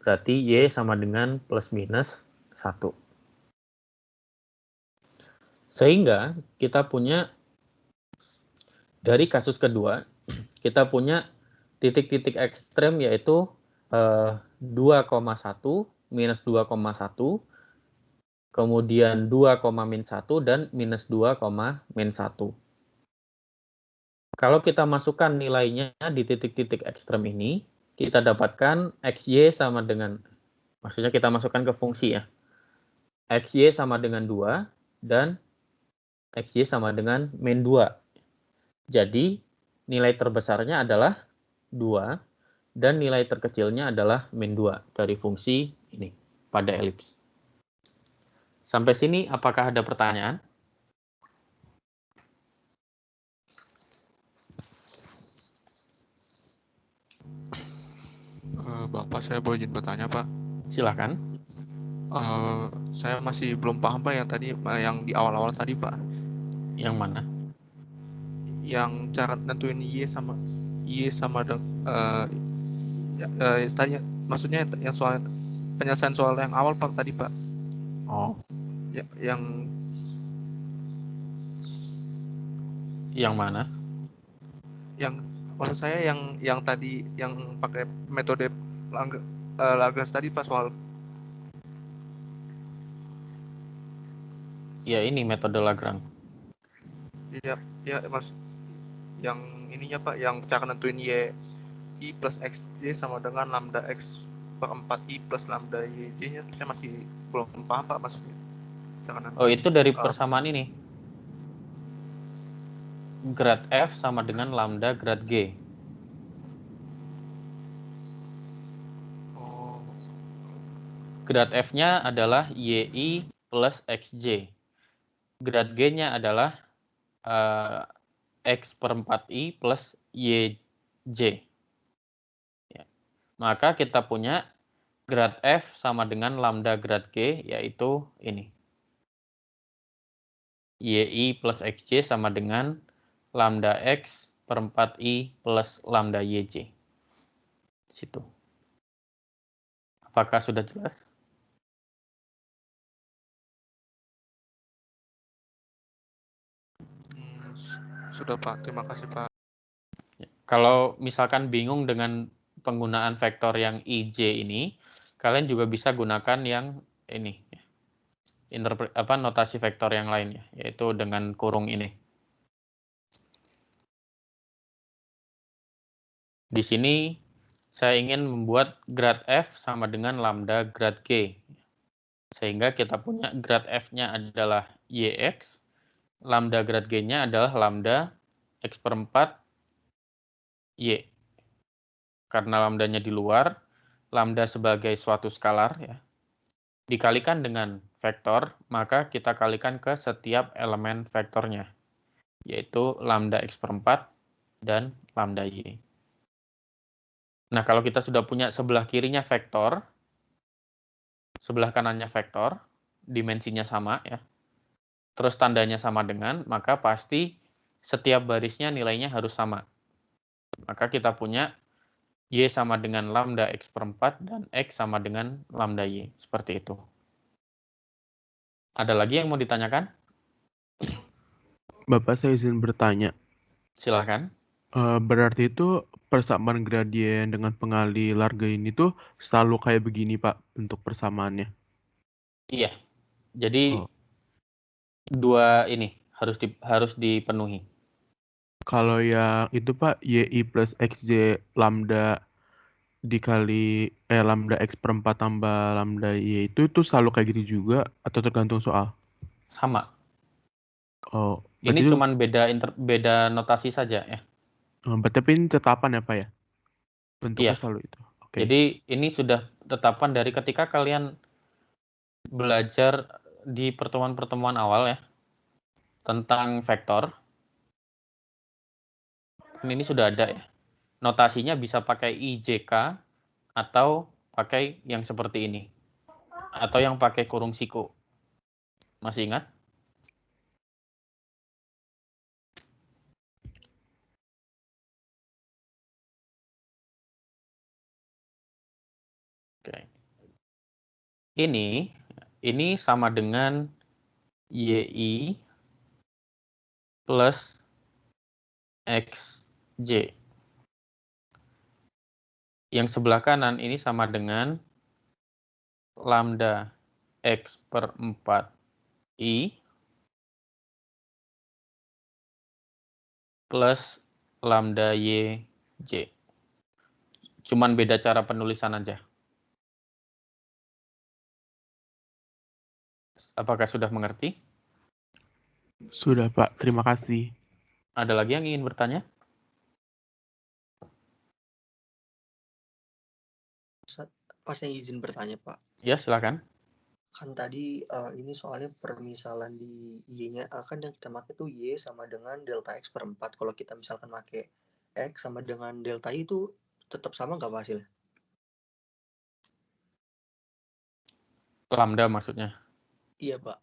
Berarti Y sama dengan plus minus 1. Sehingga kita punya, dari kasus kedua, kita punya titik-titik ekstrem yaitu 2,1 minus 2,1, kemudian 2, min 1, dan minus 2, min 1. Kalau kita masukkan nilainya di titik-titik ekstrem ini, kita dapatkan XY sama dengan, maksudnya kita masukkan ke fungsi ya, XY sama dengan 2, dan XY sama dengan min 2. Jadi, nilai terbesarnya adalah 2, dan nilai terkecilnya adalah min 2 dari fungsi ini pada elips. Sampai sini apakah ada pertanyaan? Bapak, saya boleh izin bertanya, Pak? Silakan. Saya masih belum paham, Pak, yang tadi, yang di awal-awal tadi, Pak. Yang mana? Yang cara nentuin Y sama tadi, maksudnya yang soal penyelesaian soal yang awal, Pak, tadi, Pak. Oh. Yang mana? Yang maksud saya yang tadi yang pakai metode Lagrange tadi, Pak, soal. Ya, ini metode Lagrange. Iya, Mas. Yang ininya, Pak, yang cara nentuin Y I plus XJ sama dengan lambda X per 4I plus lambda YJ-nya, saya masih belum paham, Pak, maksudnya. Oh, itu dari persamaan ini. Grad F sama dengan lambda grad G. Oh. Grad F-nya adalah YI plus XJ. Grad G-nya adalah X per 4I plus YJ. Ya. Maka kita punya grad F sama dengan lambda grad G, yaitu ini. YI plus XJ sama dengan lambda X per 4I plus lambda YJ. Situ. Apakah sudah jelas? Sudah, Pak. Terima kasih, Pak. Kalau misalkan bingung dengan penggunaan vektor yang IJ ini, kalian juga bisa gunakan yang ini, notasi vektor yang lain, yaitu dengan kurung ini. Di sini saya ingin membuat grad F sama dengan lambda grad G. Sehingga kita punya grad F-nya adalah YX, lambda grad G-nya adalah lambda X per 4 Y. Karena lambdanya di luar, lambda sebagai suatu skalar ya, dikalikan dengan vektor, maka kita kalikan ke setiap elemen vektornya, yaitu lambda X per 4 dan lambda Y. Nah, kalau kita sudah punya sebelah kirinya vektor, sebelah kanannya vektor, dimensinya sama ya, terus tandanya sama dengan, maka pasti setiap barisnya nilainya harus sama. Maka kita punya Y sama dengan lambda X per 4 dan X sama dengan lambda Y. Seperti itu. Ada lagi yang mau ditanyakan? Bapak, saya izin bertanya. Silahkan. Berarti itu persamaan gradien dengan pengali Large ini tuh selalu kayak begini, Pak, bentuk persamaannya. Iya. Jadi Oh. dua ini harus dipenuhi. Kalau yang itu, Pak, YI plus XJ lambda dikali lambda X per 4 tambah lambda Y itu selalu kayak gitu juga atau tergantung soal? Sama. Oh, Ini berarti itu cuman beda notasi saja ya. tapi ini tetapan ya, Pak ya? Bentuknya Iya. selalu itu. Oke. Jadi ini sudah tetapan dari ketika kalian belajar di pertemuan-pertemuan awal ya tentang vektor. Ini sudah ada ya. Notasinya bisa pakai IJK atau pakai yang seperti ini. Atau yang pakai kurung siku. Masih ingat? Oke. Ini sama dengan YI plus XJ. Yang sebelah kanan ini sama dengan lambda X per 4I plus lambda YJ. Cuman beda cara penulisan aja. Apakah sudah mengerti? Sudah, Pak. Terima kasih. Ada lagi yang ingin bertanya? Pas yang izin bertanya, Pak. Ya, silakan. Kan tadi ini soalnya permisalan di Y-nya kan yang kita pakai tuh Y sama dengan delta X per 4. Kalau kita misalkan pakai X sama dengan delta Y itu tetap sama nggak Pak hasilnya? Lambda maksudnya. Iya, Pak.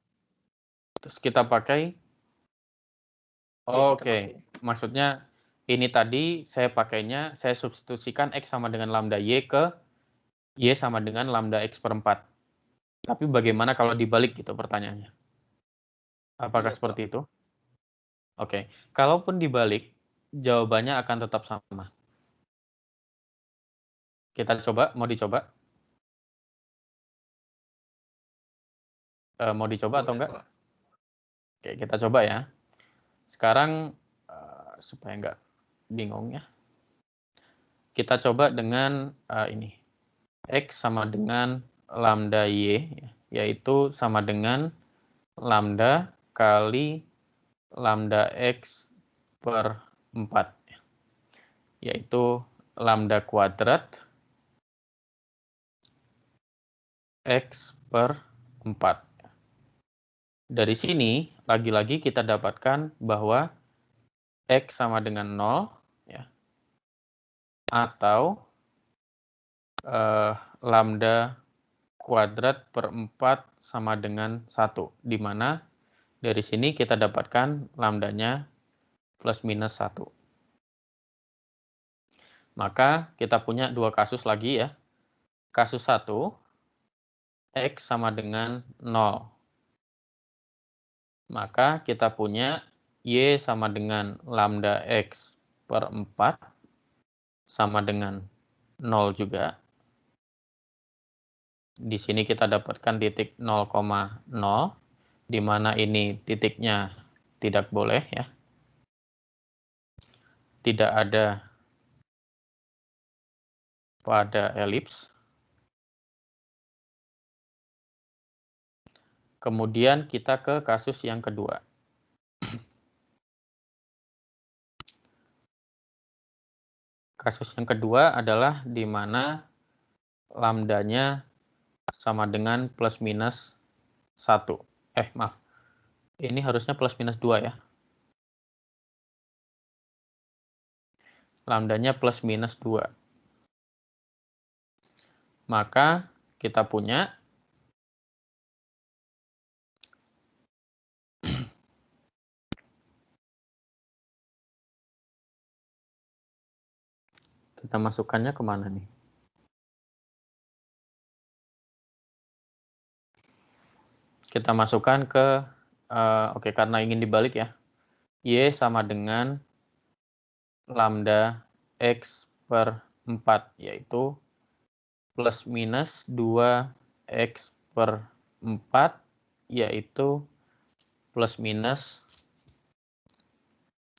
Terus kita pakai. Iya, kita Oke. pakai. Maksudnya ini tadi saya substitusikan X sama dengan lambda Y ke Y sama dengan lambda X per 4. Tapi bagaimana kalau dibalik gitu pertanyaannya? Apakah Iya, seperti Pak. itu? Oke. Kalaupun dibalik, jawabannya akan tetap sama. Kita coba, mau dicoba? Mau dicoba atau Boleh, enggak? Pak. Oke, kita coba ya. Sekarang, supaya enggak bingung ya. Kita coba dengan ini. X sama dengan lambda Y, yaitu sama dengan lambda kali lambda X per 4. Yaitu lambda kuadrat X per 4. Dari sini, lagi-lagi kita dapatkan bahwa X sama dengan 0, ya, atau lambda kuadrat per 4 sama dengan 1, di mana dari sini kita dapatkan lambdanya plus minus 1. Maka kita punya dua kasus lagi ya. Kasus 1, X sama dengan 0. Maka kita punya Y sama dengan lambda X per 4 sama dengan 0 juga. Di sini kita dapatkan titik 0,0, di mana ini titiknya tidak boleh ya. Tidak ada pada elips. Kemudian kita ke kasus yang kedua. Kasus yang kedua adalah di mana lambdanya sama dengan plus minus 1. Maaf. Ini harusnya plus minus 2 ya. Lambdanya plus minus 2. Maka kita punya Kita masukkannya kemana nih? Kita masukkan ke, oke, karena ingin dibalik ya. Y sama dengan lambda X per 4, yaitu plus minus 2X per 4, yaitu plus minus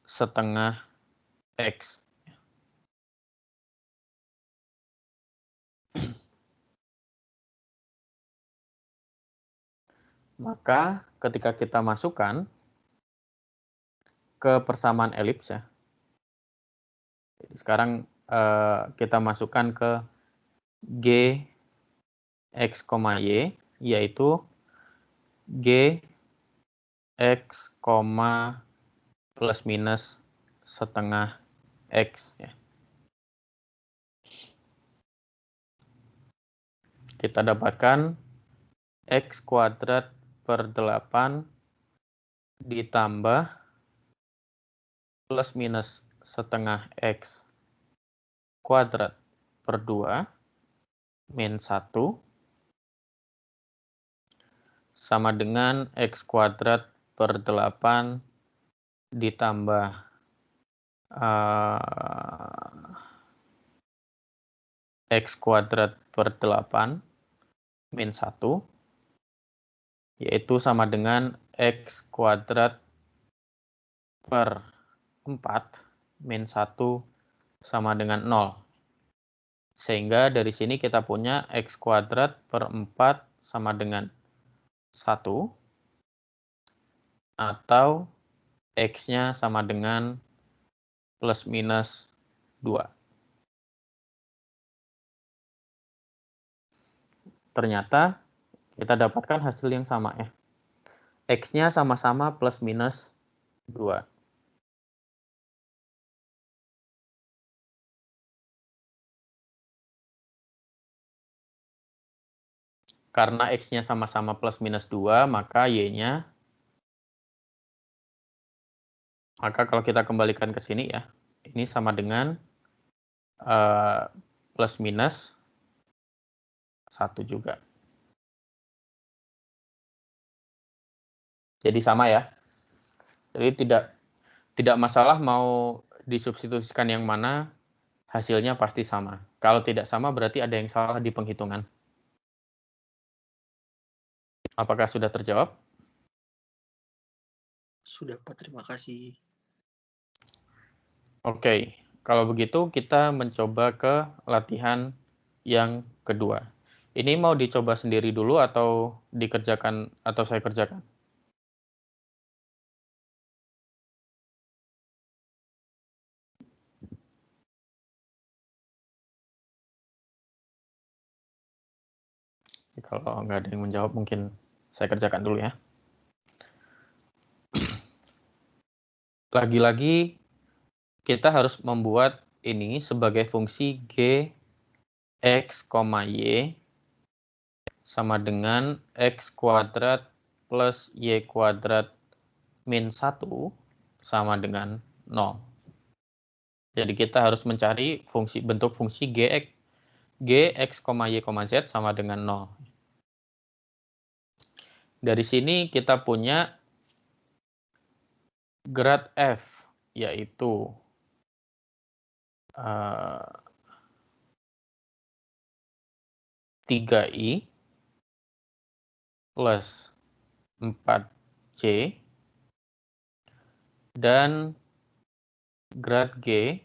setengah X. Maka ketika kita masukkan ke persamaan elips ya. Sekarang kita masukkan ke G X, Y, yaitu G X, plus minus setengah X ya. Kita dapatkan X kuadrat per 8 ditambah plus minus setengah X kuadrat per 2 min 1 sama dengan X kuadrat per 8 ditambah X kuadrat per 8 min 1, yaitu sama dengan X kuadrat per 4 min 1 sama dengan 0. Sehingga dari sini kita punya X kuadrat per 4 sama dengan 1, atau X-nya sama dengan plus minus 2. Ternyata kita dapatkan hasil yang sama ya. X-nya sama-sama plus minus 2. Karena X-nya sama-sama plus minus 2, maka Y-nya, maka kalau kita kembalikan ke sini ya, ini sama dengan plus minus 1 juga. Jadi sama ya. Jadi tidak masalah mau disubstitusikan yang mana, hasilnya pasti sama. Kalau tidak sama berarti ada yang salah di penghitungan. Apakah sudah terjawab? Sudah, Pak. Terima kasih. Oke, kalau begitu kita mencoba ke latihan yang kedua. Ini mau dicoba sendiri dulu atau dikerjakan atau saya kerjakan? Kalau nggak ada yang menjawab, mungkin saya kerjakan dulu ya. Lagi-lagi kita harus membuat ini sebagai fungsi G X, Y sama dengan X kuadrat plus Y kuadrat min 1 sama dengan 0. Jadi kita harus mencari bentuk fungsi G X, Y, Z sama dengan 0. Dari sini kita punya grad F, yaitu 3I plus 4C, dan grad G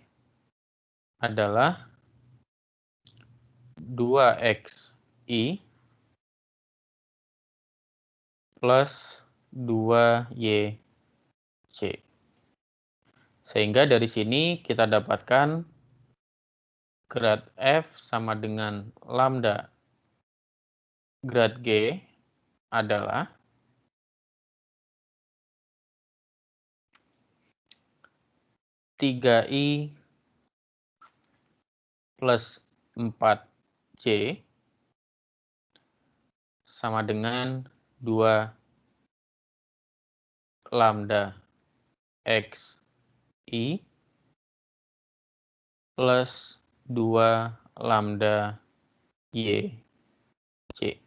adalah 2XI plus 2YC. Sehingga dari sini kita dapatkan grad F sama dengan lambda grad G adalah 3I plus 4C sama dengan 2 lambda XI plus 2 lambda Y C.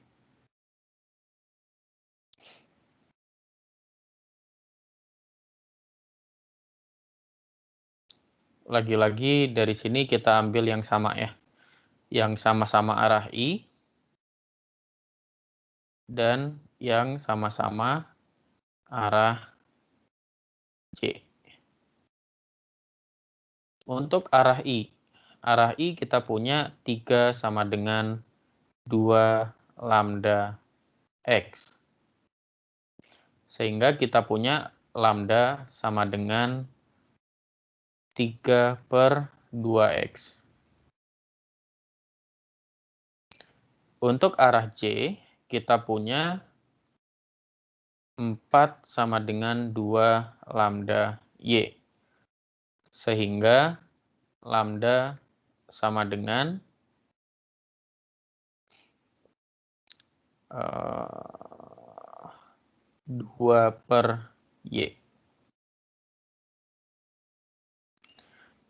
Lagi-lagi dari sini kita ambil yang sama ya. Yang sama-sama arah I dan yang sama-sama arah C. Untuk arah I kita punya 3 sama dengan 2 lambda X. Sehingga kita punya lambda sama dengan 3 per 2X. Untuk arah J, kita punya 4 sama dengan 2 lambda Y. Sehingga lambda sama dengan 2 per Y.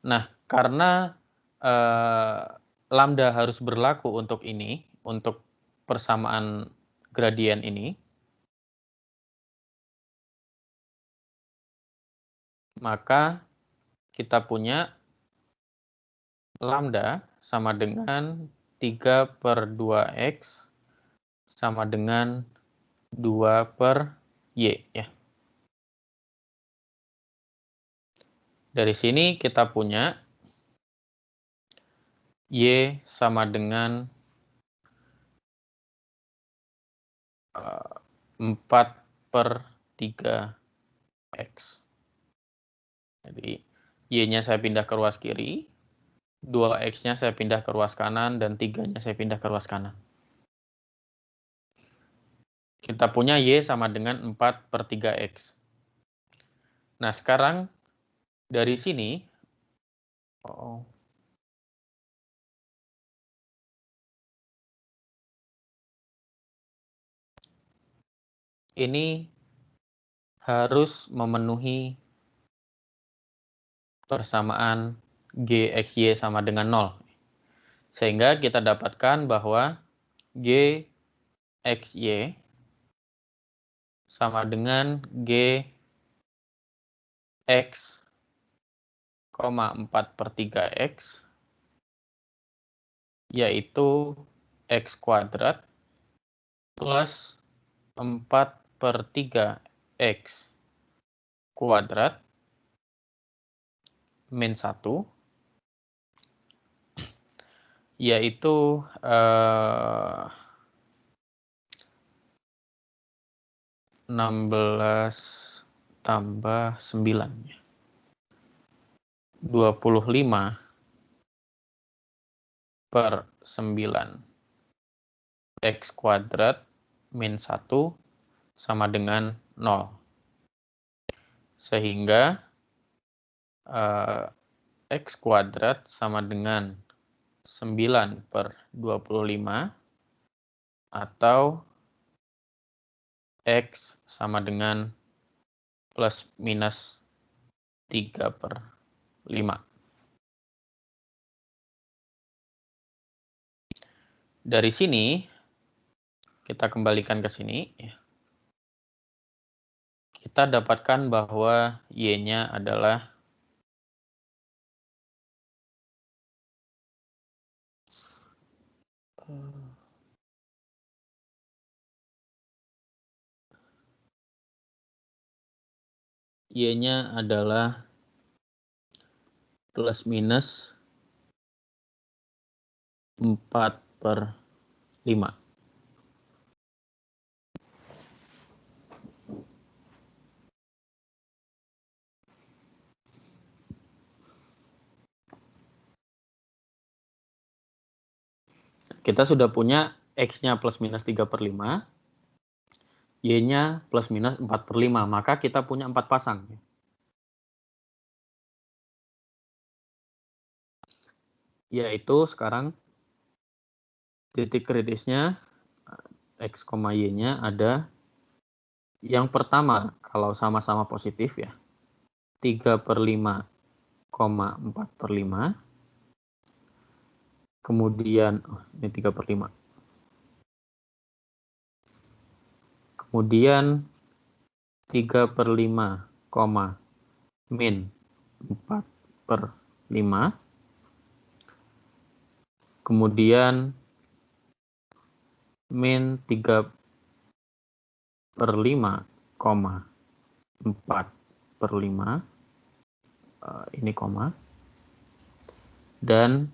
Nah, karena lambda harus berlaku untuk ini, untuk persamaan gradien ini, maka kita punya lambda sama dengan 3 per 2X sama dengan 2 per Y. Ya. Dari sini kita punya Y sama dengan 4 per 3X. Jadi Y-nya saya pindah ke ruas kiri, 2X-nya saya pindah ke ruas kanan, dan 3-nya saya pindah ke ruas kanan. Kita punya Y sama dengan 4 per 3X. Nah, sekarang dari sini, ini harus memenuhi persamaan GXY sama dengan 0. Sehingga kita dapatkan bahwa GXY sama dengan GX, 4 per 3X, yaitu X kuadrat plus 4 per 3X kuadrat min 1, yaitu 16 tambah 9. 25 per 9 X kuadrat min 1 sama dengan 0. Sehingga X kuadrat sama dengan 9 per 25 atau X sama dengan plus minus 3 per 5. Dari sini, kita kembalikan ke sini. Kita dapatkan bahwa Y-nya adalah Y-nya adalah plus minus 4 per 5. Kita sudah punya X-nya plus minus 3 per 5, Y-nya plus minus 4 per 5, maka kita punya 4 pasang. Yaitu sekarang titik kritisnya X, Y-nya ada yang pertama, kalau sama-sama positif ya, 3 per 5, 4 per 5. Kemudian, ini 3/5. Kemudian 3/5, min 4/5. Kemudian min 3/5, 4/5. Ini koma. Dan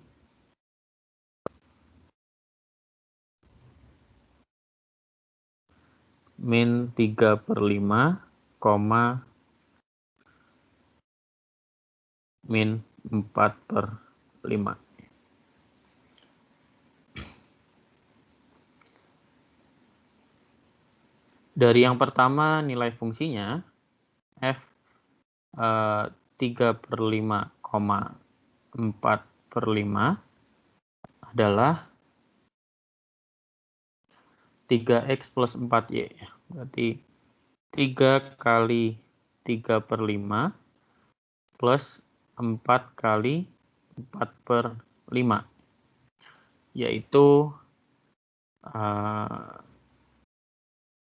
min 3/5, min 4/5. Dari yang pertama nilai fungsinya f 3/5, 4/5 adalah 3x plus 4y. Berarti 3 kali 3/5 plus 4 kali 4/5, yaitu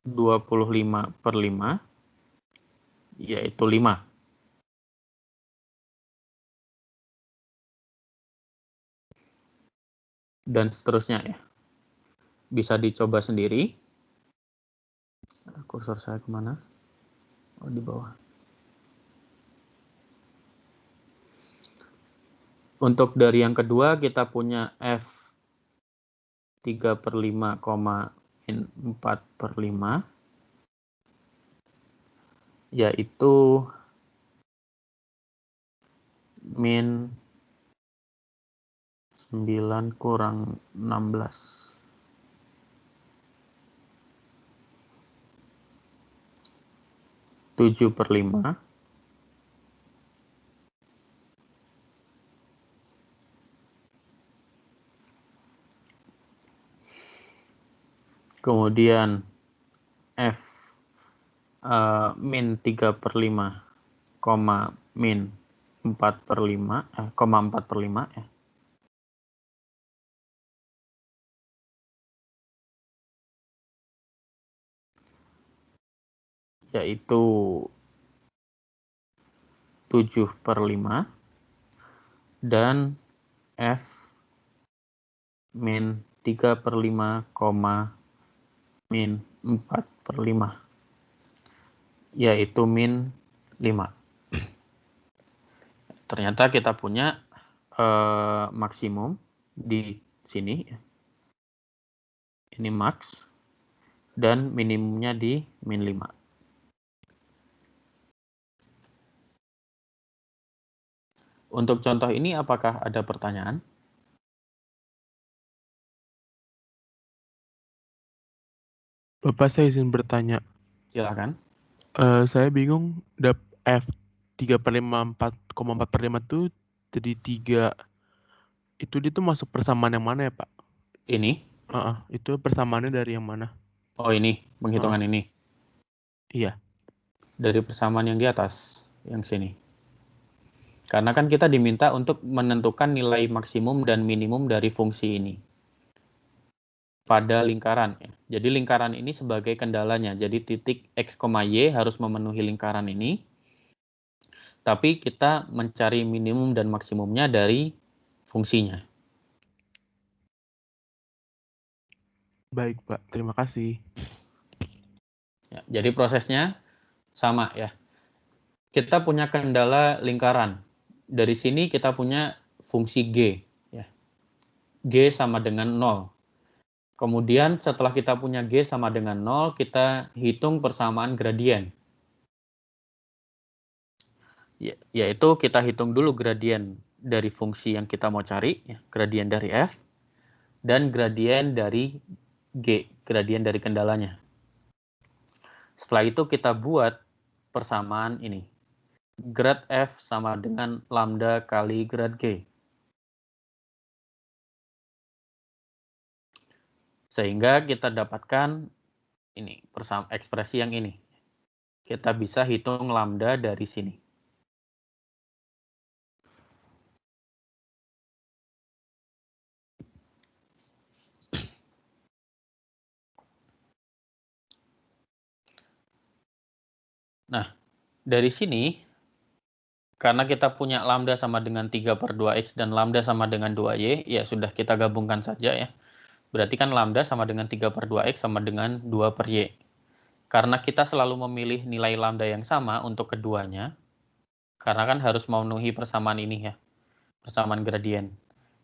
25/5, yaitu 5. Dan seterusnya ya. Bisa dicoba sendiri. Kursor saya kemana? Oh, di bawah. Untuk dari yang kedua kita punya f 3/5, min 4/5, yaitu min 9 kurang 16. 7/5. Kemudian f min 3/5, min 4/5, 4/5 ya. Yaitu 7/5, dan f min 3/5, min 4/5, yaitu min 5. Ternyata kita punya maksimum di sini. Ini max, dan minimumnya di min 5. Untuk contoh ini apakah ada pertanyaan? Bapak, saya izin bertanya. Silakan. Saya bingung, f 3/5, 4,4/5 itu jadi 3. Itu dia tuh masuk persamaan yang mana ya, Pak? Ini? Itu persamaannya dari yang mana? Oh, ini, penghitungan ini. Iya. Dari persamaan yang di atas, yang sini. Karena kan kita diminta untuk menentukan nilai maksimum dan minimum dari fungsi ini pada lingkaran. Jadi lingkaran ini sebagai kendalanya. Jadi titik x, y harus memenuhi lingkaran ini. Tapi kita mencari minimum dan maksimumnya dari fungsinya. Baik, Pak. Terima kasih. Ya, jadi prosesnya sama ya. Kita punya kendala lingkaran. Dari sini kita punya fungsi G. Ya. G sama dengan 0. Kemudian setelah kita punya G sama dengan 0, kita hitung persamaan gradien. Yaitu kita hitung dulu gradien dari fungsi yang kita mau cari, ya, gradien dari f, dan gradien dari G, gradien dari kendalanya. Setelah itu kita buat persamaan ini. Grad f sama dengan lambda kali grad G. Sehingga kita dapatkan ini, ekspresi yang ini. Kita bisa hitung lambda dari sini. Dari sini, karena kita punya lambda sama dengan 3/2x dan lambda sama dengan 2y, ya sudah kita gabungkan saja ya. Berarti kan lambda sama dengan 3/2x sama dengan 2/y. Karena kita selalu memilih nilai lambda yang sama untuk keduanya, karena kan harus memenuhi persamaan ini ya, persamaan gradien.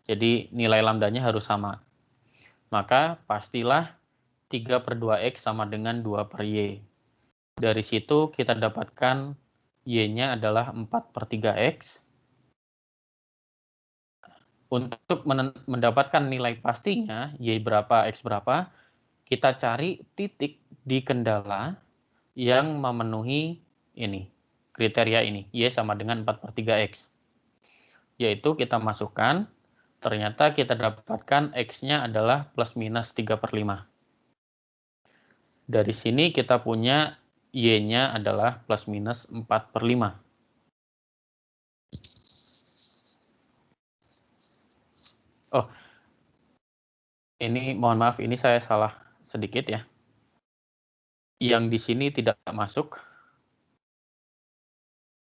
Jadi nilai lambdanya harus sama. Maka pastilah 3/2x sama dengan 2/y. Dari situ kita dapatkan y-nya adalah 4/3x. Untuk mendapatkan nilai pastinya, y berapa, x berapa, kita cari titik di kendala yang memenuhi ini, kriteria ini, y sama dengan 4/3x. Yaitu kita masukkan, ternyata kita dapatkan x-nya adalah plus minus 3/5. Dari sini kita punya y-nya adalah plus minus 4/5. Oh, ini mohon maaf, ini saya salah sedikit ya. Yang di sini tidak masuk.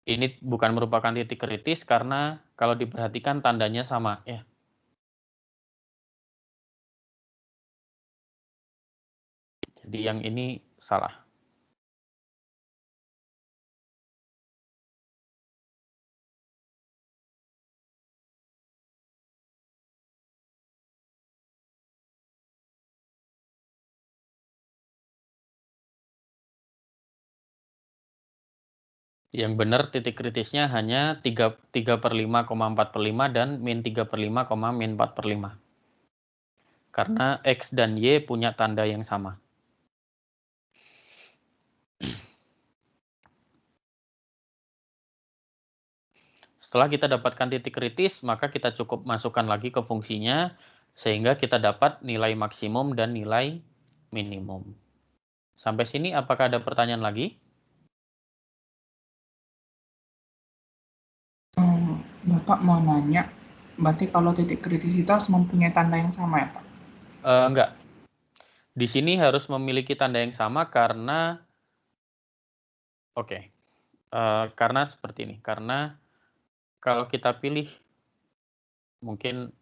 Ini bukan merupakan titik kritis karena kalau diperhatikan tandanya sama ya. Jadi yang ini salah. Yang benar titik kritisnya hanya 3/5,4/5 dan min 3/5, min 4/5. Karena X dan Y punya tanda yang sama. Setelah kita dapatkan titik kritis, maka kita cukup masukkan lagi ke fungsinya, sehingga kita dapat nilai maksimum dan nilai minimum. Sampai sini apakah ada pertanyaan lagi? Bapak mau nanya, berarti kalau titik kritis itu harus mempunyai tanda yang sama ya Pak? Enggak. Di sini harus memiliki tanda yang sama karena, karena seperti ini. Karena kalau kita pilih, mungkin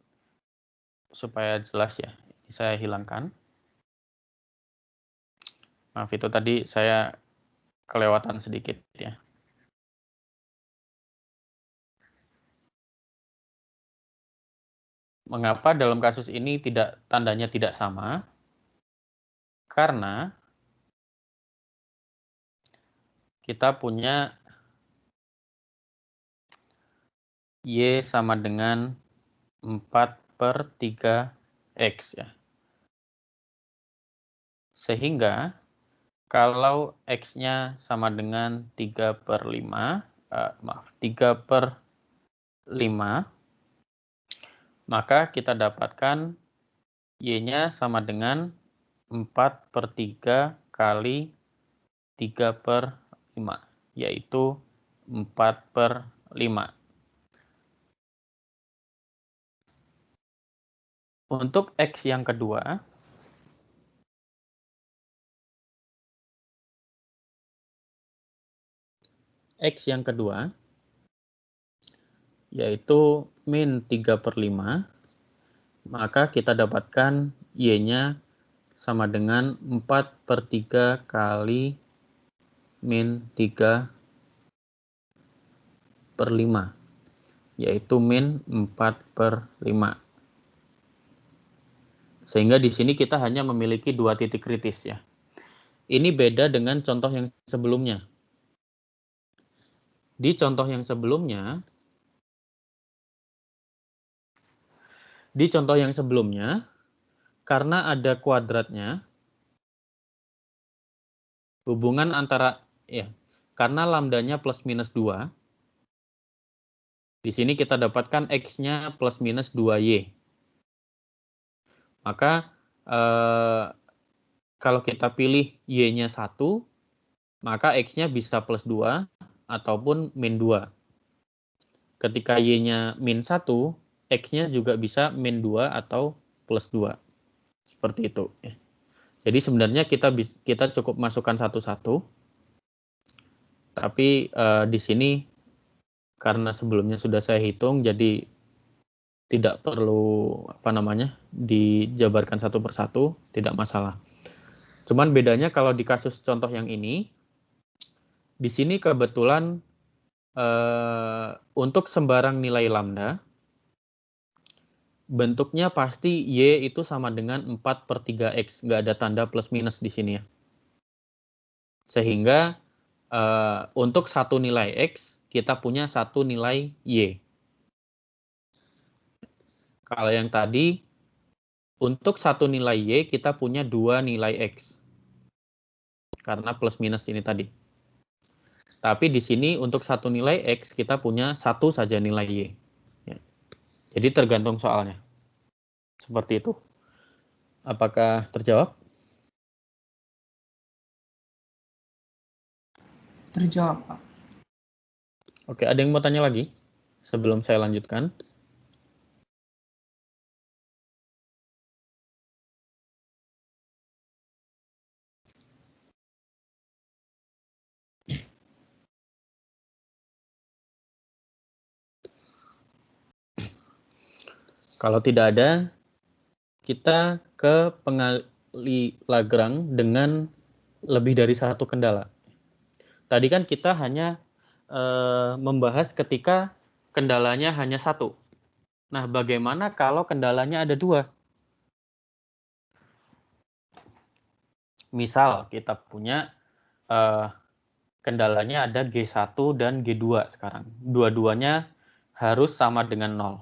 supaya jelas ya, saya hilangkan. Maaf, itu tadi saya kelewatan sedikit ya. Mengapa dalam kasus ini tandanya tidak sama? Karena kita punya y sama dengan 4/3x ya. Sehingga kalau x-nya sama dengan 3/5, 3/5, maka kita dapatkan y-nya sama dengan 4/3 kali 3/5, yaitu 4/5. Untuk X yang kedua, yaitu min 3/5, maka kita dapatkan Y-nya sama dengan 4/3 kali min 3/5, yaitu min 4/5. Sehingga di sini kita hanya memiliki dua titik kritis ya. Ini beda dengan contoh yang sebelumnya. Di contoh yang sebelumnya, karena ada kuadratnya, hubungan antara karena lambdanya plus minus 2, di sini kita dapatkan X-nya plus minus 2Y. Maka kalau kita pilih Y-nya 1, maka X-nya bisa plus 2 ataupun min 2. Ketika Y-nya min 1, X-nya juga bisa min 2 atau plus 2. Seperti itu. Jadi sebenarnya kita cukup masukkan satu-satu. Tapi di sini karena sebelumnya sudah saya hitung, jadi tidak perlu dijabarkan satu persatu, tidak masalah. Cuman bedanya kalau di kasus contoh yang ini, di sini kebetulan untuk sembarang nilai lambda, bentuknya pasti Y itu sama dengan 4/3X, nggak ada tanda plus minus di sini ya. Sehingga untuk satu nilai X, kita punya satu nilai Y. Kalau yang tadi, untuk satu nilai Y, kita punya dua nilai X. Karena plus minus ini tadi. Tapi di sini untuk satu nilai X, kita punya satu saja nilai Y. Ya. Jadi tergantung soalnya. Seperti itu. Apakah terjawab? Terjawab, Pak. Oke, ada yang mau tanya lagi? Sebelum saya lanjutkan. Kalau tidak ada, kita ke pengali Lagrange dengan lebih dari satu kendala. Tadi kan kita hanya membahas ketika kendalanya hanya satu. Nah, bagaimana kalau kendalanya ada dua? Misal kita punya kendalanya ada G1 dan G2 sekarang. Dua-duanya harus sama dengan 0.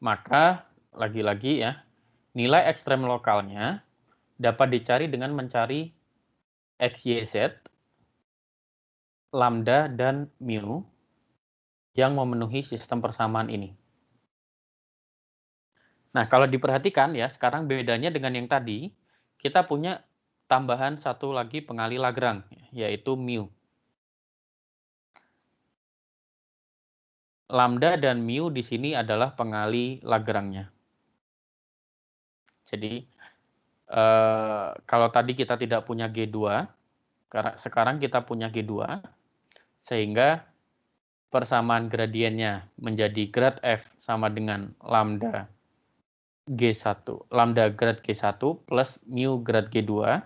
Maka, lagi-lagi ya, nilai ekstrem lokalnya dapat dicari dengan mencari X, Y, Z, lambda, dan mu yang memenuhi sistem persamaan ini. Nah, kalau diperhatikan ya, sekarang bedanya dengan yang tadi, kita punya tambahan satu lagi pengali Lagrange, yaitu mu. Lambda dan mu di sini adalah pengali Lagrange-nya. Jadi, kalau tadi kita tidak punya G2, sekarang kita punya G2, sehingga persamaan gradiennya menjadi grad F sama dengan lambda G1, lambda grad G1 plus mu grad G2.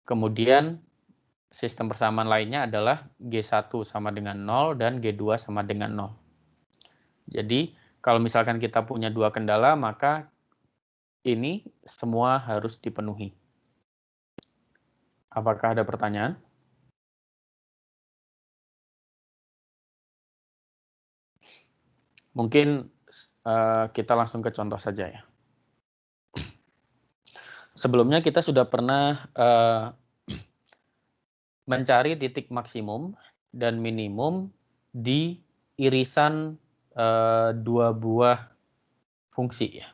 Kemudian sistem persamaan lainnya adalah G1 sama dengan 0 dan G2 sama dengan 0. Jadi, kalau misalkan kita punya dua kendala, maka ini semua harus dipenuhi. Apakah ada pertanyaan? Mungkin kita langsung ke contoh saja ya. Sebelumnya kita sudah pernah mencari titik maksimum dan minimum di irisan dua buah fungsi ya.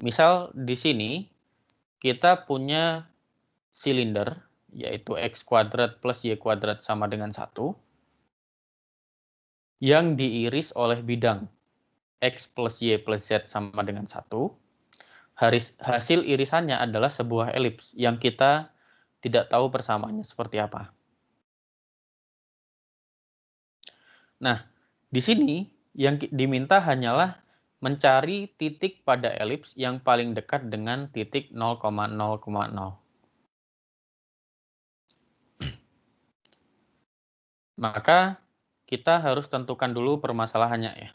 Misal di sini kita punya silinder, yaitu X kuadrat plus Y kuadrat sama dengan 1, yang diiris oleh bidang X plus Y plus Z sama dengan 1. Hasil irisannya adalah sebuah elips yang kita tidak tahu persamaannya seperti apa. Nah, di sini yang diminta hanyalah mencari titik pada elips yang paling dekat dengan titik 0,0,0. Maka kita harus tentukan dulu permasalahannya ya.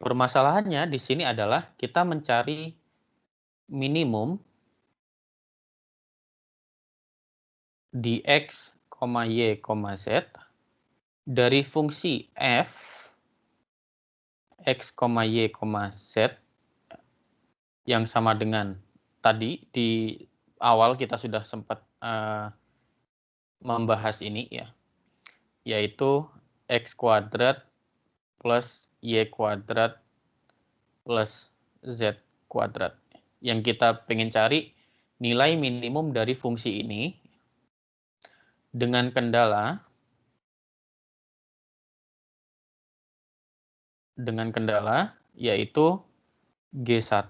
Permasalahannya di sini adalah kita mencari minimum di X, Y, Z dari fungsi F X, Y, Z yang sama dengan tadi di awal kita sudah sempat membahas ini ya, yaitu X kuadrat plus Y kuadrat plus Z kuadrat. Yang kita pengen cari nilai minimum dari fungsi ini dengan kendala yaitu G1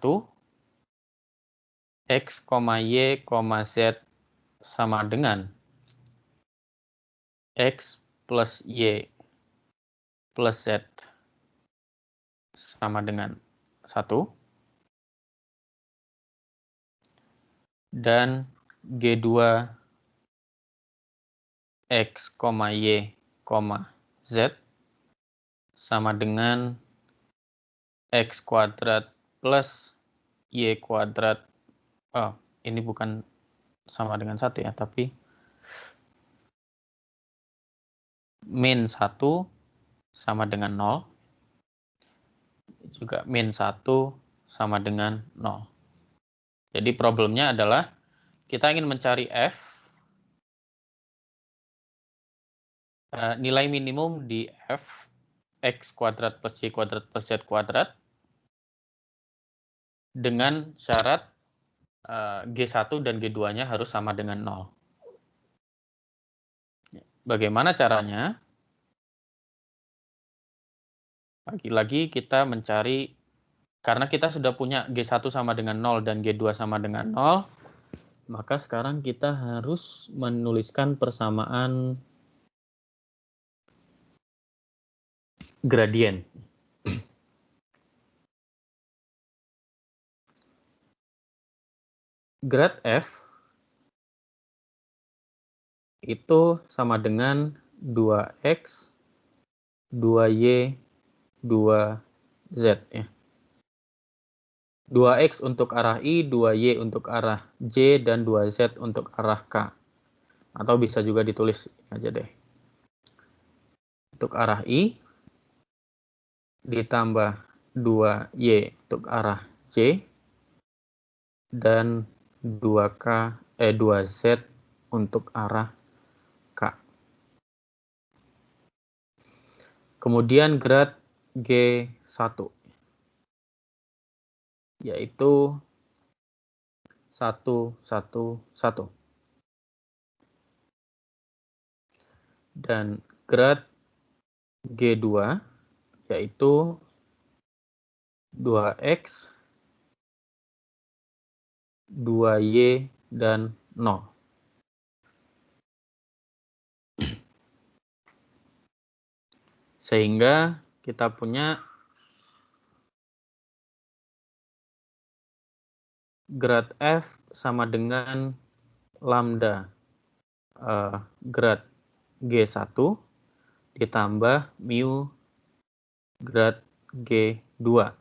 X, Y, Z sama dengan X plus Y plus Z sama dengan 1. Dan G2 X, Y, Z sama dengan X kuadrat plus Y kuadrat. Oh, ini bukan sama dengan 1 ya, tapi min 1 sama dengan 0. Juga min 1 sama dengan 0. Jadi problemnya adalah kita ingin mencari F, nilai minimum di F, X kuadrat plus Y kuadrat plus Z kuadrat, dengan syarat G1 dan G2-nya harus sama dengan 0. Bagaimana caranya? Lagi-lagi kita mencari, karena kita sudah punya G1 sama dengan 0 dan G2 sama dengan 0, maka sekarang kita harus menuliskan persamaan gradien. Grad F itu sama dengan 2X, 2Y, 2Z ya. 2X untuk arah I, 2Y untuk arah J, dan 2Z untuk arah K. Atau bisa juga ditulis aja deh. Untuk arah I, ditambah 2Y untuk arah J, dan 2Z untuk arah K. Kemudian grad G1 yaitu 1, 1, 1. Dan grad G2 yaitu 2X, 2Y, dan 0. Sehingga kita punya grad F sama dengan lambda grad G1 ditambah mu grad G2.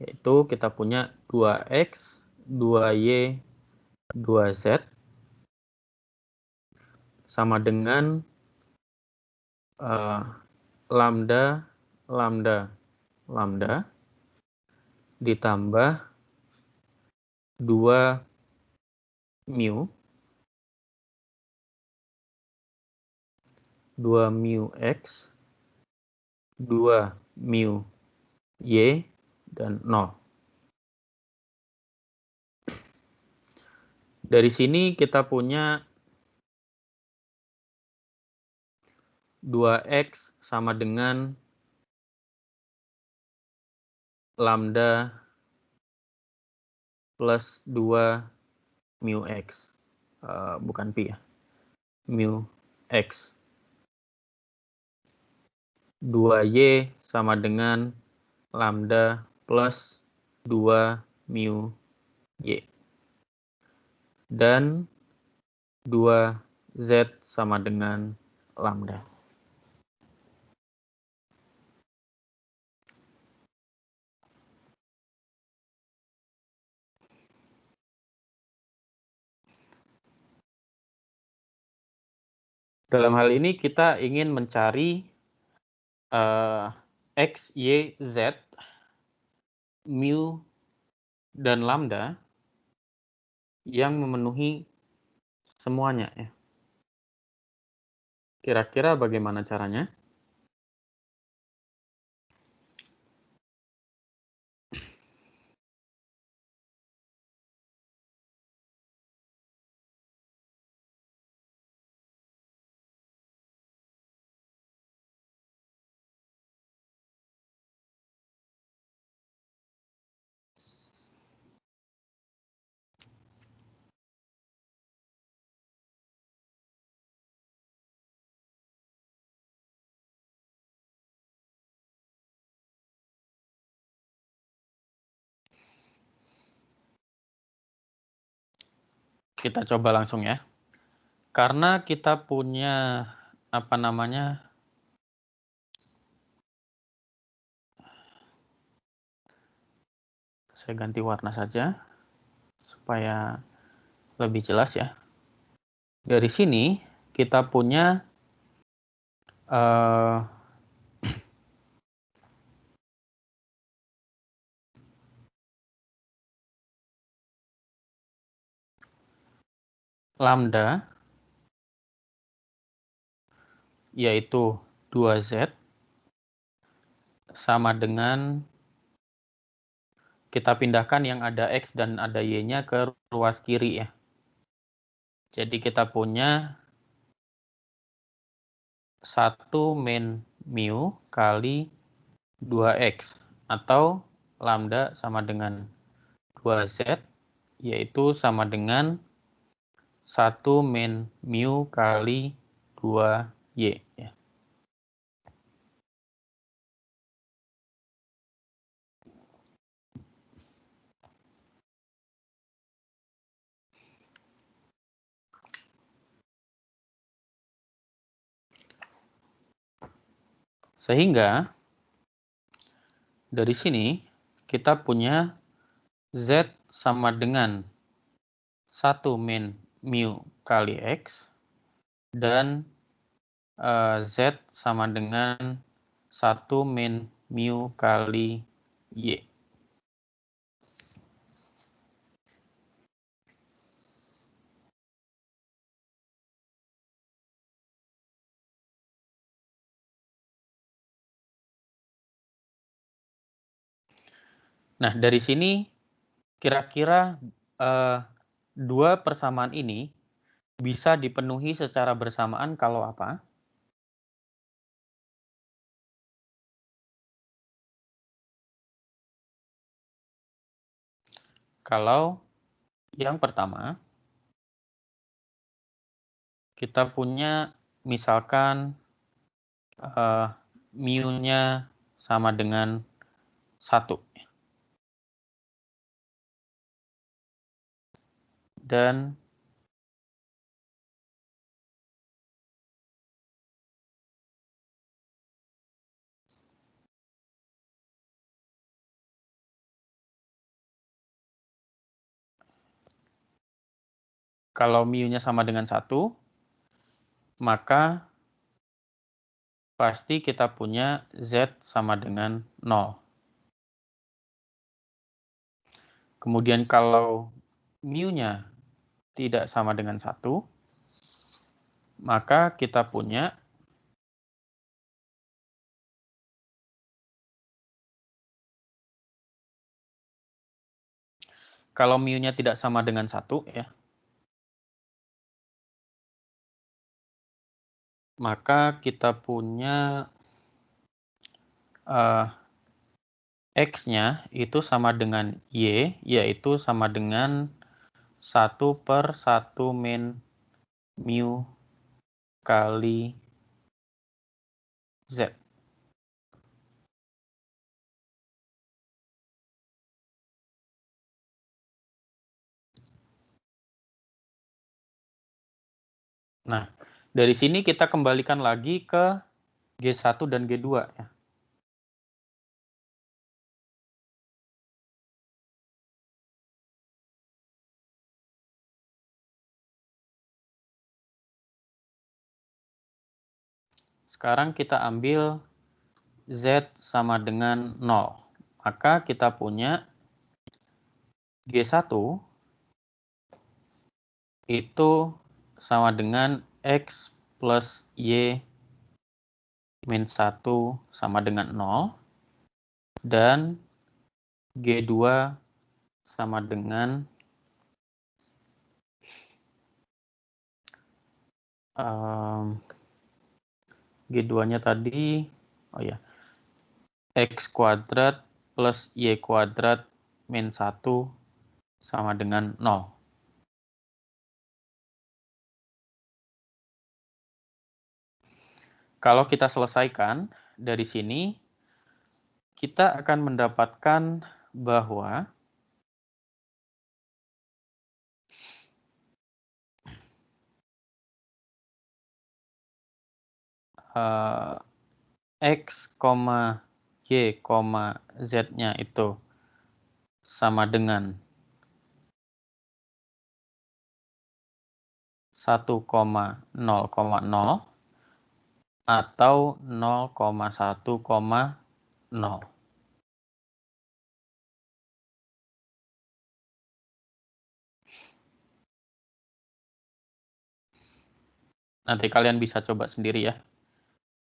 Yaitu kita punya 2X, 2Y, 2Z sama dengan lambda ditambah 2 mu 2 mu X, 2 mu Y, dan 0. Dari sini kita punya 2X sama dengan lambda plus 2 mu X. Bukan pi ya. Mu X. 2Y sama dengan lambda plus 2 mu Y. Dan 2Z sama dengan lambda. Dalam hal ini kita ingin mencari X, Y, Z, mu, dan lambda yang memenuhi semuanya ya. Kira-kira bagaimana caranya? kita coba langsung ya. Karena kita punya apa namanya? Saya ganti warna saja supaya lebih jelas ya. Dari sini kita punya lambda yaitu 2Z sama dengan kita pindahkan yang ada X dan ada Y-nya ke ruas kiri ya. Jadi kita punya 1 min mu kali 2X atau lambda sama dengan 2Z yaitu sama dengan 1 min mu kali 2Y ya. Sehingga dari sini kita punya Z sama dengan 1 min mu kali X dan Z sama dengan 1 min mu kali Y. Nah, dari sini kira-kira dua persamaan ini bisa dipenuhi secara bersamaan kalau apa? Kalau yang pertama, kita punya misalkan mu-nya sama dengan 1. Dan kalau mu-nya sama dengan 1, maka pasti kita punya Z sama dengan 0. Kemudian kalau mu-nya tidak sama dengan 1, maka kita punya kalau mu-nya tidak sama dengan 1 ya, maka kita punya X-nya itu sama dengan Y, yaitu sama dengan 1/1 min mu kali Z. Nah, dari sini kita kembalikan lagi ke G1 dan G2 ya. Sekarang kita ambil Z sama dengan 0. Maka kita punya G1 itu sama dengan X plus Y min 1 sama dengan 0. Dan G2 sama dengan G2-nya tadi, X kuadrat plus Y kuadrat min 1 sama dengan 0. Kalau kita selesaikan dari sini, kita akan mendapatkan bahwa X, Y, Z-nya itu sama dengan 1,0,0 atau 0,1,0. Nanti kalian bisa coba sendiri ya.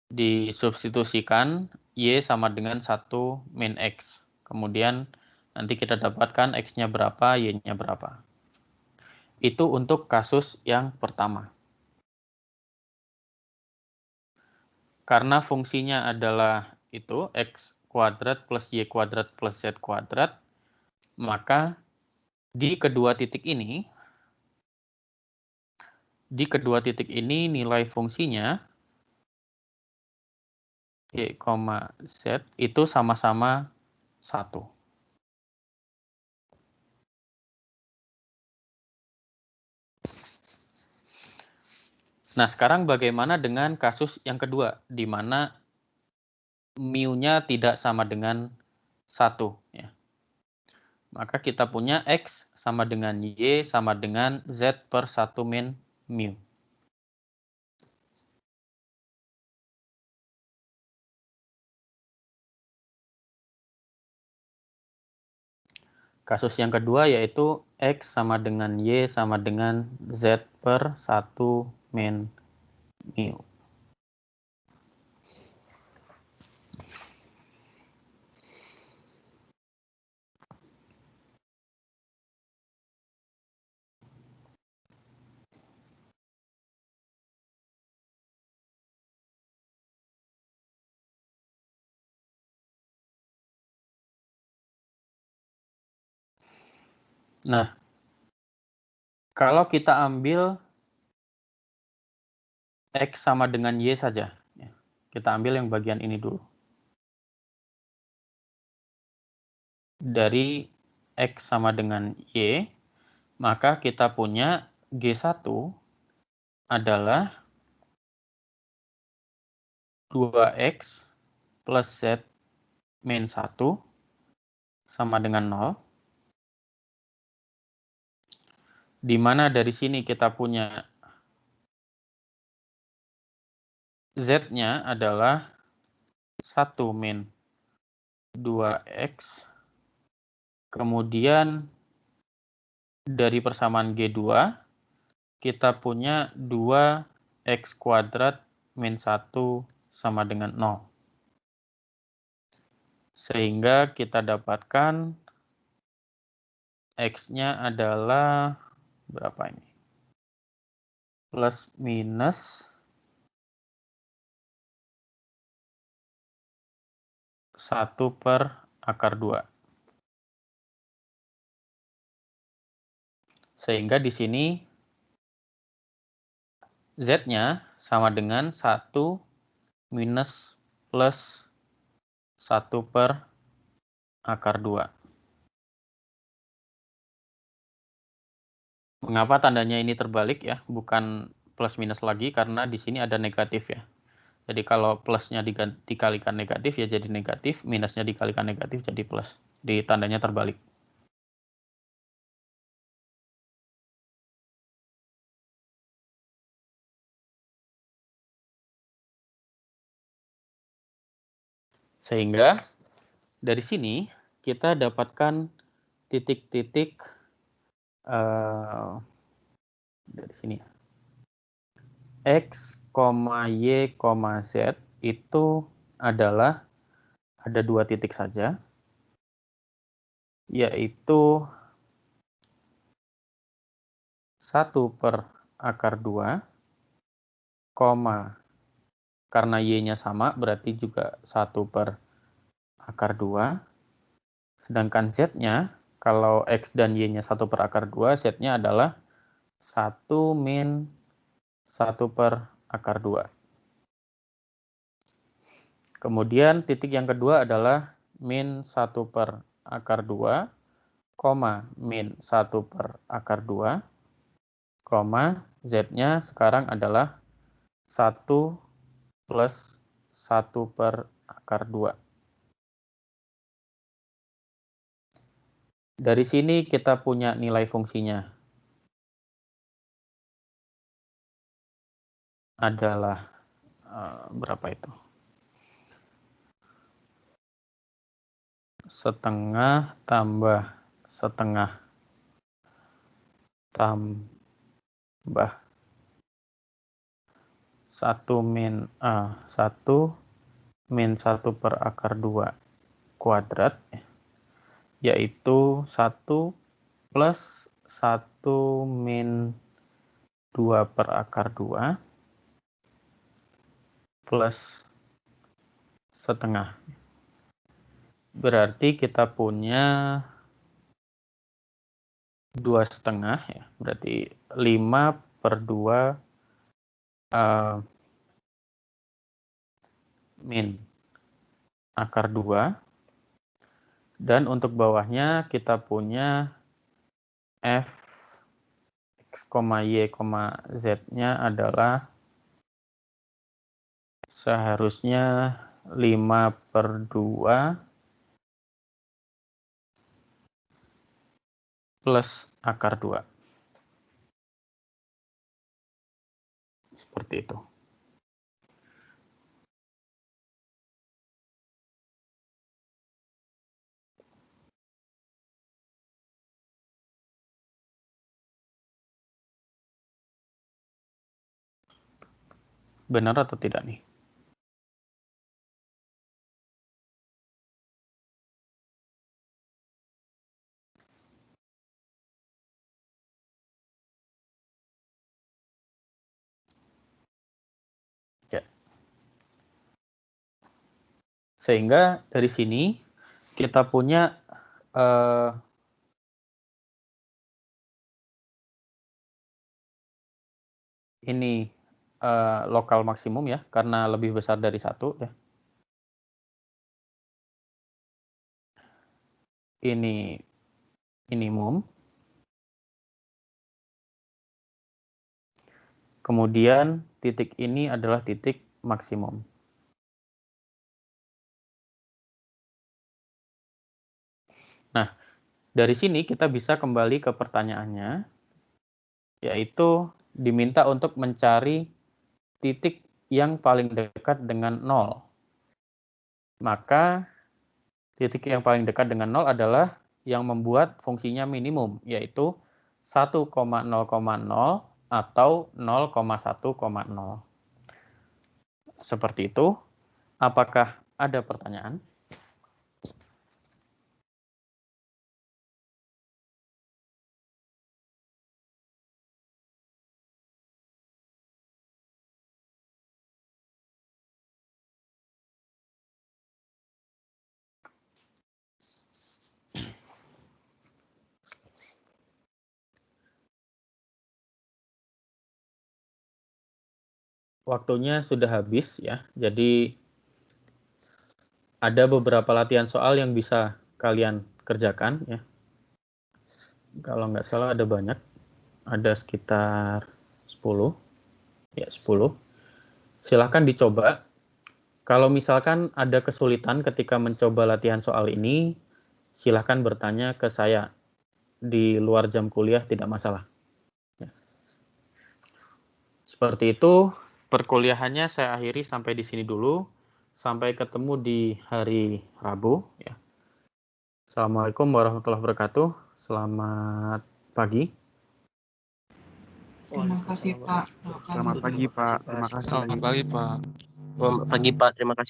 Disubstitusikan Y sama dengan 1 min X. Kemudian nanti kita dapatkan X-nya berapa, Y-nya berapa. Itu untuk kasus yang pertama. Karena fungsinya adalah itu, X kuadrat plus Y kuadrat plus Z kuadrat, maka di kedua titik ini nilai fungsinya Y, Z itu sama-sama 1. Nah, sekarang bagaimana dengan kasus yang kedua, di mana mu-nya tidak sama dengan 1. Ya. Maka kita punya X sama dengan Y sama dengan Z per 1 min mu. Kasus yang kedua yaitu X sama dengan Y sama dengan Z per 1 min mu. Nah, kalau kita ambil X sama dengan Y saja, kita ambil yang bagian ini dulu. Dari X sama dengan Y, maka kita punya G1 adalah 2X plus Z min 1 sama dengan 0. Di mana dari sini kita punya Z-nya adalah 1 min 2X. Kemudian dari persamaan G2, kita punya 2X kuadrat min 1 sama dengan 0. Sehingga kita dapatkan X-nya adalah berapa ini? Plus minus 1 per akar 2. Sehingga di sini Z-nya sama dengan 1 minus plus 1 per akar 2. Mengapa tandanya ini terbalik ya, bukan plus minus lagi, karena di sini ada negatif ya. Jadi kalau plusnya dikalikan negatif ya jadi negatif, minusnya dikalikan negatif jadi plus. Di tandanya terbalik. Sehingga dari sini kita dapatkan titik-titik dari sini ya. X, Y, Z itu adalah ada 2 titik saja, yaitu 1 per akar 2, karena Y-nya sama berarti juga 1 per akar 2, sedangkan Z-nya kalau X dan Y-nya 1 per akar 2, Z-nya adalah 1 min 1 per akar 2. Kemudian titik yang kedua adalah min 1 per akar 2, min 1 per akar 2, Z-nya sekarang adalah 1 plus 1 per akar 2. Dari sini kita punya nilai fungsinya. Adalah berapa itu? Setengah tambah setengah tambah 1 min 1 per akar 2 kuadrat, yaitu 1 plus 1 min 2 per akar 2 plus setengah. Berarti kita punya 2,5 ya. Berarti 5 per 2 min akar 2. Dan untuk bawahnya kita punya f x, y, z-nya adalah seharusnya 5 per 2 plus akar 2. Seperti itu. Benar atau tidak nih? Ya. Sehingga dari sini kita punya ini lokal maksimum ya, karena lebih besar dari 1 ya. Ini minimum. Kemudian titik ini adalah titik maksimum. Nah, dari sini kita bisa kembali ke pertanyaannya, yaitu diminta untuk mencari titik yang paling dekat dengan 0. Maka titik yang paling dekat dengan 0 adalah yang membuat fungsinya minimum, yaitu 1,0,0 atau 0,1,0. Seperti itu. Apakah ada pertanyaan? Waktunya sudah habis ya. Jadi ada beberapa latihan soal yang bisa kalian kerjakan ya. Kalau nggak salah ada banyak. Ada sekitar 10. Ya, 10. Silahkan dicoba. Kalau misalkan ada kesulitan ketika mencoba latihan soal ini, silahkan bertanya ke saya. Di luar jam kuliah tidak masalah. Ya. Seperti itu. Perkuliahannya saya akhiri sampai di sini dulu. Sampai ketemu di hari Rabu. Ya. Assalamualaikum warahmatullahi wabarakatuh. Selamat pagi. Terima kasih Pak. Selamat pagi Pak. Terima kasih. Selamat pagi, Pak. Selamat pagi Pak, terima kasih.